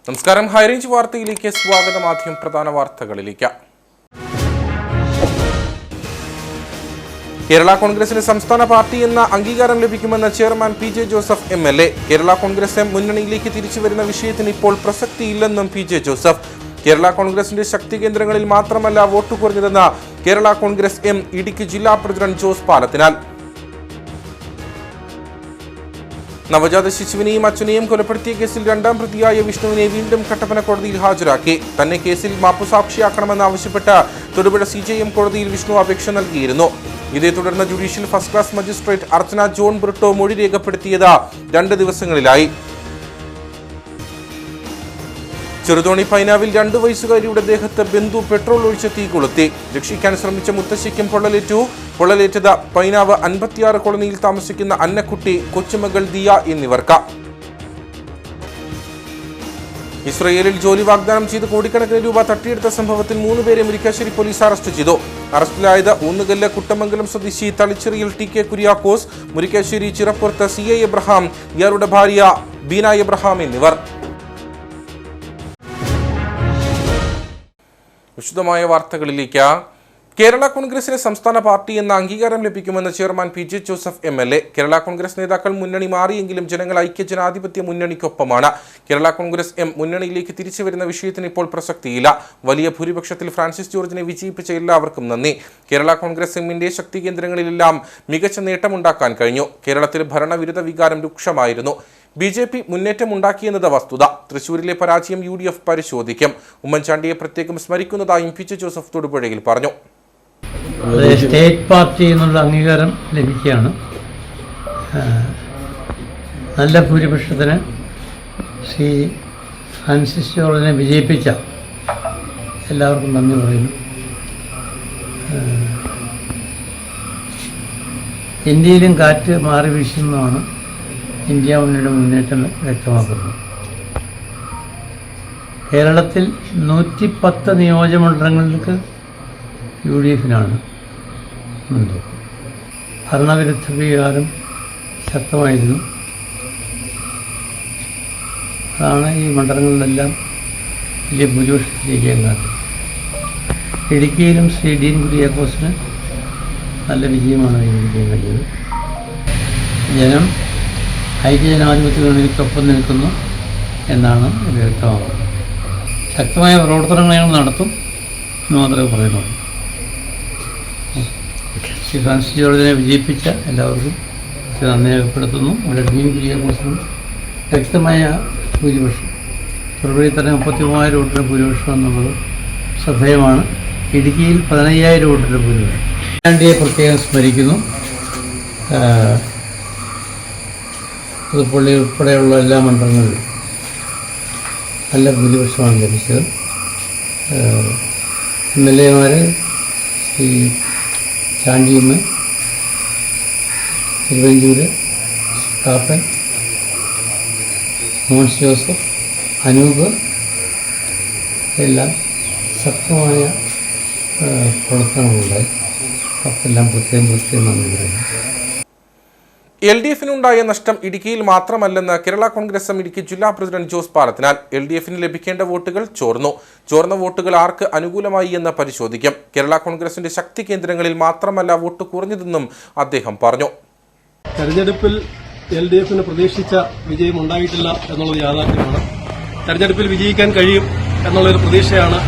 നമസ്കാരം. ഹൈറേഞ്ച് വാർത്തയിലേക്ക് സ്വാഗതം. ആദ്യം പ്രധാന വാർത്തകളിലേക്ക്. കേരള കോൺഗ്രസിന് സംസ്ഥാന പാർട്ടി എന്ന അംഗീകാരം ലഭിക്കുമെന്ന് chairman PJ Joseph MLA. Kerala Congress M മുന്നണിയിലേക്ക് തിരിച്ചുവരുന്ന വിഷയത്തിന് ഇപ്പോൾ പ്രസക്തിയില്ലെന്നും PJ ജോസഫ്. കേരള കോൺഗ്രസിന്റെ ശക്തി കേന്ദ്രങ്ങളിൽ മാത്രമല്ല വോട്ട് കുറഞ്ഞതെന്ന് കേരള കോൺഗ്രസ് എം ഇടുക്കി ജില്ലാ പ്രസിഡന്റ് ജോസ് പാലത്തിനാൽ. നവജാത ശിശുവിനെയും അച്ഛനെയും കൊലപ്പെടുത്തിയ കേസിൽ രണ്ടാം പ്രതിയായ വിഷ്ണുവിനെ വീണ്ടും കട്ടപ്പന കോടതിയിൽ ഹാജരാക്കി. തന്നെ കേസിൽ മാപ്പുസാക്ഷിയാക്കണമെന്നാവശ്യപ്പെട്ട് തൊടുപുഴ CJM കോടതിയിൽ വിഷ്ണു അപേക്ഷ നൽകിയിരുന്നു. ഇതേ തുടർന്ന് judicial first class magistrate Archana John Britto മൊഴി രേഖപ്പെടുത്തിയത് 2 ദിവസങ്ങളിലായി. ചെറുതോണി പൈനാവിൽ 2 വയസ്സുകാരിയുടെ ദേഹത്ത് ബന്ധു പെട്രോൾ ഒഴിച്ച് തീ കൊളുത്തി. രക്ഷിക്കാൻ ശ്രമിച്ച മുത്തശ്ശിക്കും പൊള്ളലേറ്റത് പൈനാവ് 56 കോളനിയിൽ താമസിക്കുന്ന അന്നക്കുട്ടി, കൊച്ചുമകൾ ദിയ എന്നിവർക്ക്. ഇസ്രയേലിൽ ജോലി വാഗ്ദാനം ചെയ്ത് കോടിക്കണക്കിന് രൂപ തട്ടിയെടുത്ത സംഭവത്തിൽ 3 പേരെ മുരിക്കാശ്ശേരി പോലീസ് അറസ്റ്റ് ചെയ്തു. അറസ്റ്റിലായത് ഊന്നുകല്ല് കുട്ടമംഗലം സ്വദേശി തളിച്ചിറിയിൽ TK Kuriakose, Murickassery ചിറപ്പുറത്ത് CA Abraham, ഇയാളുടെ ഭാര്യ ബീന എബ്രഹാം എന്നിവർ. വിശദമായ വാർത്തകളിലേക്ക്. കേരള കോൺഗ്രസിന് സംസ്ഥാന പാർട്ടി എന്ന അംഗീകാരം ലഭിക്കുമെന്ന് chairman PJ Joseph MLA. Kerala Congress നേതാക്കൾ മുന്നണി മാറിയെങ്കിലും ജനങ്ങൾ ഐക്യജനാധിപത്യ മുന്നണിക്കൊപ്പമാണ്. കേരള കോൺഗ്രസ് എം മുന്നണിയിലേക്ക് തിരിച്ചുവരുന്ന വിഷയത്തിന് ഇപ്പോൾ പ്രസക്തിയില്ല. വലിയ ഭൂരിപക്ഷത്തിൽ ഫ്രാൻസിസ് ജോർജിനെ വിജയിപ്പിച്ച എല്ലാവർക്കും നന്ദി. കേരള കോൺഗ്രസ് എമ്മിന്റെ ശക്തി കേന്ദ്രങ്ങളിലെല്ലാം മികച്ച നേട്ടമുണ്ടാക്കാൻ കഴിഞ്ഞു. കേരളത്തിൽ ഭരണവിരുദ്ധ വികാരം രൂക്ഷമായിരുന്നു. BJP മുന്നേറ്റമുണ്ടാക്കിയെന്നത് വസ്തുത. തൃശൂരിലെ പരാജയം UDF പരിശോധിക്കും. ഉമ്മൻചാണ്ടിയെ പ്രത്യേകം സ്മരിക്കുന്നതായും PJ ജോസഫ് തൊടുപുഴയിൽ പറഞ്ഞു. സ്റ്റേറ്റ് പാർട്ടി എന്നുള്ള അംഗീകാരം ലഭിക്കുകയാണ്. നല്ല ഭൂരിപക്ഷത്തിന് ശ്രീ ഫ്രാൻസിസ് ജോർജിനെ വിജയിപ്പിച്ച എല്ലാവർക്കും നന്ദി പറയുന്നു. ഇന്ത്യയിലും കാറ്റ് മാറി വീശുന്നതാണ് ഇന്ത്യ മുന്നണിയുടെ മുന്നേറ്റം വ്യക്തമാക്കുന്നത്. കേരളത്തിൽ 110 നിയോജകമണ്ഡലങ്ങൾക്ക് UDFനാണ് മുൻതൂക്കം. ഭരണവിരുദ്ധ വികാരം ശക്തമായിരുന്നു. അതാണ് ഈ മണ്ഡലങ്ങളിലെല്ലാം വലിയ ഭൂരിപക്ഷത്തിലേക്ക് കാട്ടുന്നത്. ഇടുക്കിയിലും ശ്രീ ഡീൻ കുര്യാക്കോസിന് നല്ല വിജയമാണ് ലഭിക്കാൻ കഴിയുന്നത്. ജനം ഐക്യജനാധിപത്യ മുന്നണിക്കൊപ്പം നിൽക്കുന്നു എന്നാണ് ഇത് വ്യക്തമാകുന്നത്. ശക്തമായ പ്രവർത്തനങ്ങൾ ഞങ്ങൾ നടത്തും എന്ന് മാത്രമേ പറയുന്നുള്ളൂ. ശ്രീ ഫ്രാൻസിസ് ജോർജിനെ വിജയിപ്പിച്ച എല്ലാവർക്കും നന്ദി രേഖപ്പെടുത്തുന്നു. ഇവിടെ ഡീൻ കുര്യാക്കോസിനും വ്യക്തമായ ഭൂരിപക്ഷം, തൊടുപുഴയിൽ തന്നെ 33,000 വോട്ടിൻ്റെ ഭൂരിപക്ഷം എന്നുള്ളത് ശ്രദ്ധേയമാണ്. ഇടുക്കിയിൽ 15,000 വോട്ടിൻ്റെ ഭൂരിപക്ഷം. ഉമ്മൻചാണ്ടിയെ പ്രത്യേകം സ്മരിക്കുന്നു. പുതുപ്പള്ളി ഉൾപ്പെടെയുള്ള എല്ലാ മണ്ഡലങ്ങളിലും നല്ല ഭൂരിപക്ഷമാണ് ലഭിച്ചത്. MLA-മാർ ശ്രീ ചാണ്ടിയമ്മ, തിരുവഞ്ചൂര്, കാപ്പൻ, മോൻസ് ജോസഫ്, അനൂപ് എല്ലാം ശക്തമായ പ്രവർത്തനങ്ങളുണ്ടായി. അവർക്കെല്ലാം പ്രത്യേകം നന്ദി പറയുന്നു. LDF-നുണ്ടായ നഷ്ടം ഇടുക്കിയിൽ മാത്രമല്ലെന്ന് കേരള കോൺഗ്രസ് എം ഇടുക്കി ജില്ലാ പ്രസിഡന്റ് ജോസ് പാലത്തിനാൽ. LDF-ന് ലഭിക്കേണ്ട വോട്ടുകൾ ചോർന്ന വോട്ടുകൾ ആർക്ക് അനുകൂലമായി എന്ന് പരിശോധിക്കും. കേരള കോൺഗ്രസിന്റെ ശക്തി കേന്ദ്രങ്ങളിൽ മാത്രമല്ല വോട്ട് കുറഞ്ഞതെന്നും അദ്ദേഹം പറഞ്ഞു. തെരഞ്ഞെടുപ്പിൽ LDF-ന് പ്രതീക്ഷിച്ച വിജയം ഉണ്ടായിട്ടില്ല എന്നുള്ളത് യാഥാർത്ഥ്യമാണ്. തെരഞ്ഞെടുപ്പിൽ വിജയിക്കാൻ കഴിയും എന്നുള്ളൊരു പ്രതീക്ഷയാണ്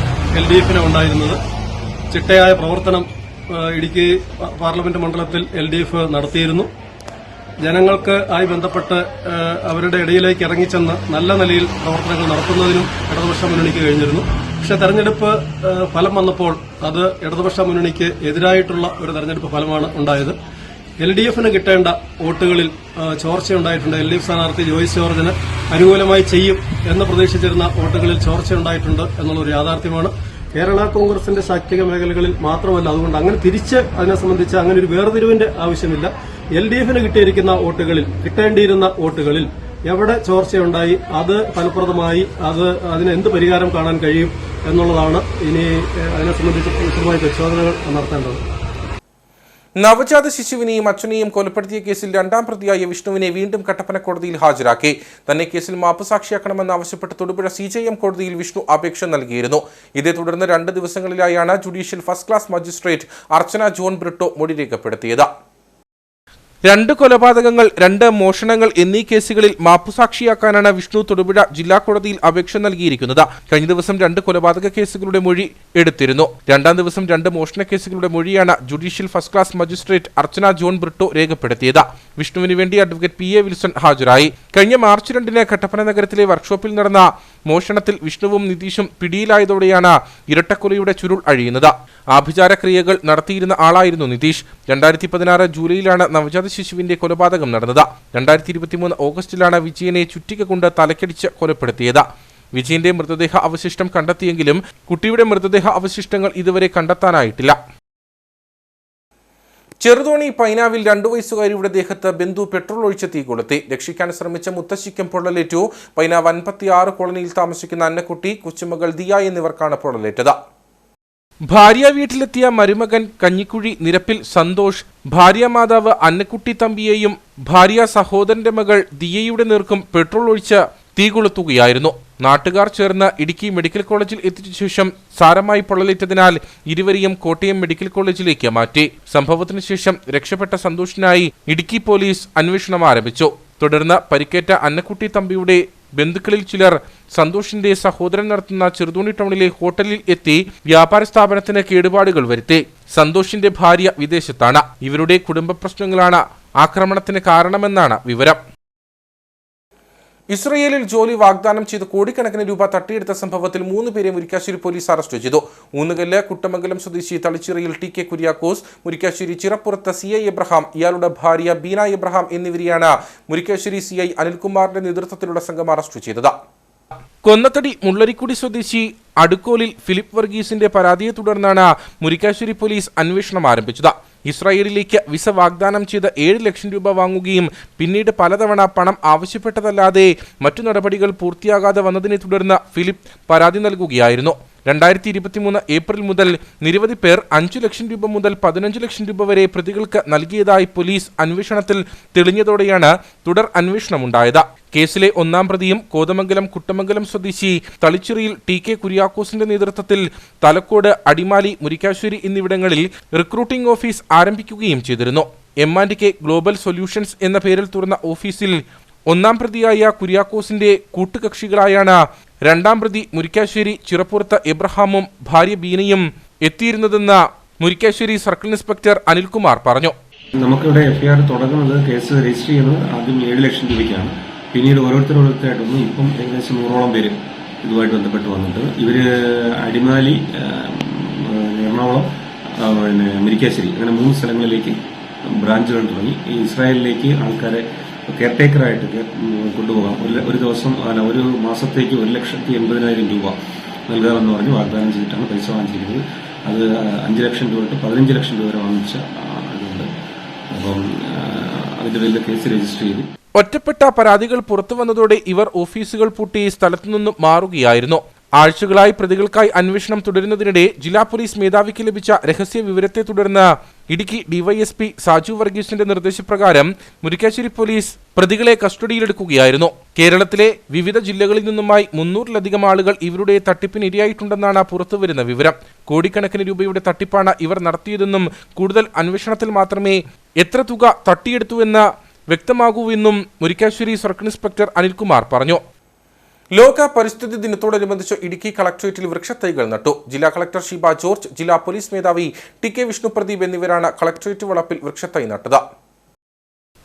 LDF-ന് ഉണ്ടായിരുന്നത്. ചിട്ടയായ പ്രവർത്തനം ഇടുക്കി പാർലമെന്റ് മണ്ഡലത്തിൽ LDF നടത്തിയിരുന്നു. ജനങ്ങൾക്ക് ആയി ബന്ധപ്പെട്ട് അവരുടെ ഇടയിലേക്ക് ഇറങ്ങിച്ചെന്ന് നല്ല നിലയിൽ പ്രവർത്തനങ്ങൾ നടത്തുന്നതിനും ഇടതുപക്ഷ മുന്നണിക്ക് കഴിഞ്ഞിരുന്നു. പക്ഷേ തെരഞ്ഞെടുപ്പ് ഫലം വന്നപ്പോൾ അത് ഇടതുപക്ഷ മുന്നണിക്ക് എതിരായിട്ടുള്ള ഒരു തെരഞ്ഞെടുപ്പ് ഫലമാണ് ഉണ്ടായത്. LDF-ന് കിട്ടേണ്ട വോട്ടുകളിൽ ചോർച്ചയുണ്ടായിട്ടുണ്ട്. LDF സ്ഥാനാർത്ഥി ജോയ്സ് ജോർജിന് അനുകൂലമായി ചെയ്യും എന്ന് പ്രതീക്ഷിച്ചിരുന്ന വോട്ടുകളിൽ ചോർച്ചയുണ്ടായിട്ടുണ്ട് എന്നുള്ളൊരു യാഥാർത്ഥ്യമാണ്. കേരള കോൺഗ്രസിന്റെ ശാക്തിക മേഖലകളിൽ മാത്രമല്ല, അതുകൊണ്ട് അങ്ങനെ തിരിച്ച് അതിനെ സംബന്ധിച്ച് അങ്ങനെ ഒരു വേർതിരിവിന്റെ ആവശ്യമില്ല. LDF-ന് കിട്ടേണ്ടിയിരുന്ന വോട്ടുകളിൽ എവിടെ ചോർച്ചയുണ്ടായി അത് ഫലപ്രദമായി അതിന് എന്ത് പരിഹാരം കാണാൻ കഴിയും എന്നുള്ളതാണ് ഇനി അതിനെ സംബന്ധിച്ച് വിശദമായ പരിശോധനകൾ നടത്തേണ്ടത്. നവജാത ശിശുവിനെയും അച്ഛനെയും കൊലപ്പെടുത്തിയ കേസിൽ രണ്ടാം പ്രതിയായ വിഷ്ണുവിനെ വീണ്ടും കട്ടപ്പന കോടതിയിൽ ഹാജരാക്കി. തന്നെ കേസിൽ മാപ്പുസാക്ഷിയാക്കണമെന്നാവശ്യപ്പെട്ട് തൊടുപുഴ CJM കോടതിയിൽ വിഷ്ണു അപേക്ഷ നൽകിയിരുന്നു. ഇതേ തുടർന്ന് 2 ദിവസങ്ങളിലായാണ് judicial first class magistrate Archana John Britto മൊഴി രേഖപ്പെടുത്തിയത്. 2 കൊലപാതകങ്ങൾ, 2 മോഷണങ്ങൾ എന്നീ കേസുകളിൽ മാപ്പുസാക്ഷിയാക്കാനാണ് വിഷ്ണു തൊടുപുഴ ജില്ലാ കോടതിയിൽ അപേക്ഷ നൽകിയിരിക്കുന്നത്. കഴിഞ്ഞ ദിവസം 2 കൊലപാതക കേസുകളുടെ മൊഴി എടുത്തിരുന്നു. 2ാം ദിവസം 2 മോഷണ കേസുകളുടെ മൊഴിയാണ് judicial first class magistrate Archana John Britto രേഖപ്പെടുത്തിയത്. വിഷ്ണുവിന് വേണ്ടി അഡ്വക്കേറ്റ് PA വിൽസൺ ഹാജരായി. കഴിഞ്ഞ മാർച്ച് 2-ന് കട്ടപ്പന നഗരത്തിലെ വർക്ക്ഷോപ്പിൽ നടന്ന മോഷണത്തിൽ വിഷ്ണുവും നിതീഷും പിടിയിലായതോടെയാണ് ഇരട്ടക്കൊലയുടെ ചുരുൾ അഴിയുന്നത്. ആഭിചാരക്രിയകൾ നടത്തിയിരുന്ന ആളായിരുന്നു നിതീഷ്. 2016 ജൂലൈയിലാണ് നവജാത ശിശുവിന്റെ കൊലപാതകം നടന്നത്. 2023 ഓഗസ്റ്റിലാണ് വിജയനെ ചുറ്റിക കൊണ്ട് തലക്കടിച്ച് കൊലപ്പെടുത്തിയത്. വിജയന്റെ മൃതദേഹ അവശിഷ്ടം കണ്ടെത്തിയെങ്കിലും കുട്ടിയുടെ മൃതദേഹ അവശിഷ്ടങ്ങൾ ഇതുവരെ കണ്ടെത്താനായിട്ടില്ല. ചെറുതോണി പൈനാവിൽ 2 വയസ്സുകാരിയുടെ ദേഹത്ത് ബന്ധു പെട്രോൾ ഒഴിച്ച് തീ കൊളുത്തി. രക്ഷിക്കാൻ ശ്രമിച്ച മുത്തശ്ശിക്കും പൊള്ളലേറ്റു. പൈനാവ് 56 കോളനിയിൽ താമസിക്കുന്ന അന്നക്കുട്ടി, കൊച്ചുമകൾ ദിയ എന്നിവർക്കാണ് പൊള്ളലേറ്റത്. ഭാര്യ വീട്ടിലെത്തിയ മരുമകൻ കഞ്ഞിക്കുഴി നിരപ്പിൽ സന്തോഷ് ഭാര്യാമാതാവ് അന്നക്കുട്ടി തമ്പിയെയും ഭാര്യ സഹോദരന്റെ മകൾ ദിയയുടെ നേർക്കും പെട്രോൾ ഒഴിച്ച് തീ കൊളുത്തുകയായിരുന്നു. നാട്ടുകാർ ചേർന്ന് ഇടുക്കി മെഡിക്കൽ കോളേജിൽ എത്തിച്ച ശേഷം സാരമായി പൊള്ളലേറ്റതിനാൽ ഇരുവരെയും കോട്ടയം മെഡിക്കൽ കോളേജിലേക്ക് മാറ്റി. സംഭവത്തിന് ശേഷം രക്ഷപ്പെട്ട സന്തോഷിനായി ഇടുക്കി പോലീസ് അന്വേഷണം ആരംഭിച്ചു. തുടർന്ന് പരിക്കേറ്റ അന്നക്കുട്ടി തമ്പിയുടെ ബന്ധുക്കളിൽ ചിലർ സന്തോഷിന്റെ സഹോദരൻ നടത്തുന്ന ചെറുതോണി ടൗണിലെ ഹോട്ടലിൽ എത്തി വ്യാപാര സ്ഥാപനത്തിന് കേടുപാടുകൾ വരുത്തി. സന്തോഷിന്റെ ഭാര്യ വിദേശത്താണ്. ഇവരുടെ കുടുംബ പ്രശ്നങ്ങളാണ് ആക്രമണത്തിന് കാരണമെന്നാണ് വിവരം. ഇസ്രയേലിൽ ജോലി വാഗ്ദാനം ചെയ്ത് കോടിക്കണക്കിന് രൂപ തട്ടിയെടുത്ത സംഭവത്തിൽ 3 പേരെ മുരിക്കാശ്ശേരി പോലീസ് അറസ്റ്റ് ചെയ്തു. ഊന്നുകല്ല് കുട്ടമംഗലം സ്വദേശി തളിച്ചിറയിൽ TK Kuriakose, Murickassery ചിറപ്പുറത്ത് CI Abraham, ഇയാളുടെ ഭാര്യ ബീന എബ്രഹാം എന്നിവരെയാണ് മുരിക്കാശ്ശേരി CI അനിൽകുമാറിന്റെ നേതൃത്വത്തിലുള്ള സംഘം അറസ്റ്റ് ചെയ്തത്. കൊന്നത്തടി മുള്ളരിക്കുടി സ്വദേശി അടുക്കോലിൽ ഫിലിപ്പ് വർഗീസിന്റെ പരാതിയെ തുടർന്നാണ് മുരിക്കാശ്ശേരി പോലീസ് അന്വേഷണം ആരംഭിച്ചത്. ഇസ്രായേലിലേക്ക് വിസ വാഗ്ദാനം ചെയ്ത് 7 ലക്ഷം രൂപ വാങ്ങുകയും പിന്നീട് പലതവണ പണം ആവശ്യപ്പെട്ടതല്ലാതെ മറ്റു നടപടികൾ പൂർത്തിയാകാതെ വന്നതിനെ തുടർന്ന് ഫിലിപ്പ് പരാതി നൽകുകയായിരുന്നു. 2023 ഏപ്രിൽ മുതൽ നിരവധി പേർ 5 ലക്ഷം രൂപ മുതൽ 15 ലക്ഷം രൂപ വരെ പ്രതികൾക്ക് നൽകിയതായി പോലീസ് അന്വേഷണത്തിൽ തെളിഞ്ഞതോടെയാണ് തുടർ അന്വേഷണമുണ്ടായത്. കേസിലെ 1-ാം പ്രതിയും കോതമംഗലം കുട്ടമംഗലം സ്വദേശി തളിച്ചിറയിൽ TK കുര്യാക്കോസിന്റെ നേതൃത്വത്തിൽ തലക്കോട്, അടിമാലി, മുരിക്കാശ്ശേരി എന്നിവിടങ്ങളിൽ റിക്രൂട്ടിംഗ് ഓഫീസ് ആരംഭിക്കുകയും ചെയ്തിരുന്നു. M&K ഗ്ലോബൽ സൊല്യൂഷൻസ് എന്ന പേരിൽ തുറന്ന ഓഫീസിൽ 1-ാം പ്രതിയായ കുര്യാക്കോസിന്റെ കൂട്ടുകക്ഷികളായാണ് 2-ാം പ്രതി മുരിക്കാശ്ശേരി ചിറപ്പുറത്ത് എബ്രഹാമും ഭാര്യ ബീനയും എത്തിയിരുന്നതെന്ന് മുരിക്കാശ്ശേരി സർക്കിൾ ഇൻസ്പെക്ടർ അനിൽകുമാർ പറഞ്ഞു. നമുക്കിവിടെ FIR തുടങ്ങുന്നത്, കേസ് രജിസ്റ്റർ ചെയ്യുന്നത് ആദ്യം 7 ലക്ഷം രൂപയ്ക്കാണ്. പിന്നീട് ഓരോരുത്തരായിട്ടൊന്നും ഇപ്പം ഏകദേശം 100ഓളം പേര് ഇതുമായിട്ട് ബന്ധപ്പെട്ട് വന്നിട്ട് ഇവര് അടിമാലി, എറണാകുളം, മുരിക്കാശ്ശേരി അങ്ങനെ 3 സ്ഥലങ്ങളിലേക്ക് ബ്രാഞ്ചുകൾ തുടങ്ങി. ഈ ഇസ്രായേലിലേക്ക് ആൾക്കാരെ കെയർടേക്കറായിട്ട് കൊണ്ടുപോകാം. ഒരു ദിവസം ഒരു മാസത്തേക്ക് 1,80,000 രൂപ നൽകാമെന്ന് പറഞ്ഞ് വാഗ്ദാനം ചെയ്തിട്ടാണ് പൈസ വാങ്ങിച്ചിരിക്കുന്നത്. അത് 5 ലക്ഷം രൂപ തൊട്ട് 15 ലക്ഷം രൂപ വരെ വാങ്ങിച്ച ഇതുണ്ട്. അപ്പം അതിന്റെ പേരിൽ കേസ് രജിസ്റ്റർ ചെയ്തു. ഒറ്റപ്പെട്ട പരാതികൾ പുറത്തു വന്നതോടെ ഇവർ ഓഫീസുകൾ പൂട്ടി സ്ഥലത്തുനിന്നും മാറുകയായിരുന്നു. ആഴ്ചകളായി പ്രതികൾക്കായി അന്വേഷണം തുടരുന്നതിനിടെ ജില്ലാ പോലീസ് മേധാവിക്ക് ലഭിച്ച രഹസ്യ വിവരത്തെ തുടർന്ന് ഇടുക്കി DYSP സാജു വർഗീസിന്റെ നിർദ്ദേശപ്രകാരം മുരിക്കാശ്ശേരി പോലീസ് പ്രതികളെ കസ്റ്റഡിയിലെടുക്കുകയായിരുന്നു. കേരളത്തിലെ വിവിധ ജില്ലകളിൽ നിന്നുമായി 300-ലധികം ആളുകൾ ഇവരുടെ തട്ടിപ്പിന് ഇരയായിട്ടുണ്ടെന്നാണ് പുറത്തുവരുന്ന വിവരം. കോടിക്കണക്കിന് രൂപയുടെ തട്ടിപ്പാണ് ഇവർ നടത്തിയതെന്നും കൂടുതൽ അന്വേഷണത്തിൽ മാത്രമേ എത്ര തുക തട്ടിയെടുത്തുവെന്ന് വ്യക്തമാകൂവെന്നും മുരിക്കാശ്ശേരി സർക്കിൾ ഇൻസ്പെക്ടർ അനിൽകുമാർ പറഞ്ഞു. ലോക പരിസ്ഥിതി ദിനത്തോടനുബന്ധിച്ച് ഇടുക്കി കളക്ടറേറ്റിൽ വൃക്ഷത്തൈകൾ നട്ടു. ജില്ലാ കളക്ടർ ഷീബ ജോർജ്, ജില്ലാ പോലീസ് മേധാവി TK വിഷ്ണുപ്രദീപ് എന്നിവരാണ് കളക്ടറേറ്റ് വളപ്പിൽ വൃക്ഷത്തൈ നട്ടത്.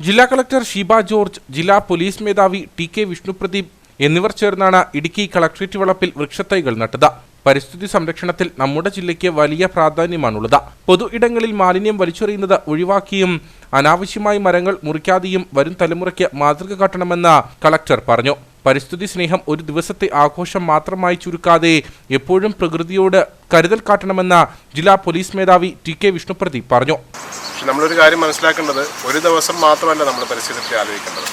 ജില്ലാ കളക്ടർ ഷീബ ജോർജ്, ജില്ലാ പോലീസ് മേധാവി TK വിഷ്ണുപ്രദീപ് എന്നിവർ ചേർന്നാണ് ഇടുക്കി കളക്ടറേറ്റ് വളപ്പിൽ വൃക്ഷത്തൈകൾ നട്ടത്. പരിസ്ഥിതി സംരക്ഷണത്തിൽ നമ്മുടെ ജില്ലയ്ക്ക് വലിയ പ്രാധാന്യമാണുള്ളത്. പൊതു ഇടങ്ങളിൽ മാലിന്യം വലിച്ചെറിയുന്നത് ഒഴിവാക്കിയും അനാവശ്യമായി മരങ്ങൾ മുറിക്കാതെയും വരും തലമുറയ്ക്ക് മാതൃക കാട്ടണമെന്ന് കളക്ടർ പറഞ്ഞു. പരിസ്ഥിതി സ്നേഹം ഒരു ദിവസത്തെ ആഘോഷം മാത്രമായി ചുരുക്കാതെ എപ്പോഴും പ്രകൃതിയോട് കരുതൽ കാട്ടണമെന്ന് ജില്ലാ പോലീസ് മേധാവി TK വിഷ്ണുപ്രദീപ് പറഞ്ഞു. നമ്മളൊരു കാര്യം മനസ്സിലാക്കേണ്ടത്, ഒരു ദിവസം മാത്രമല്ല നമ്മൾ പരിസ്ഥിതിയെ ആലോചിക്കേണ്ടത്.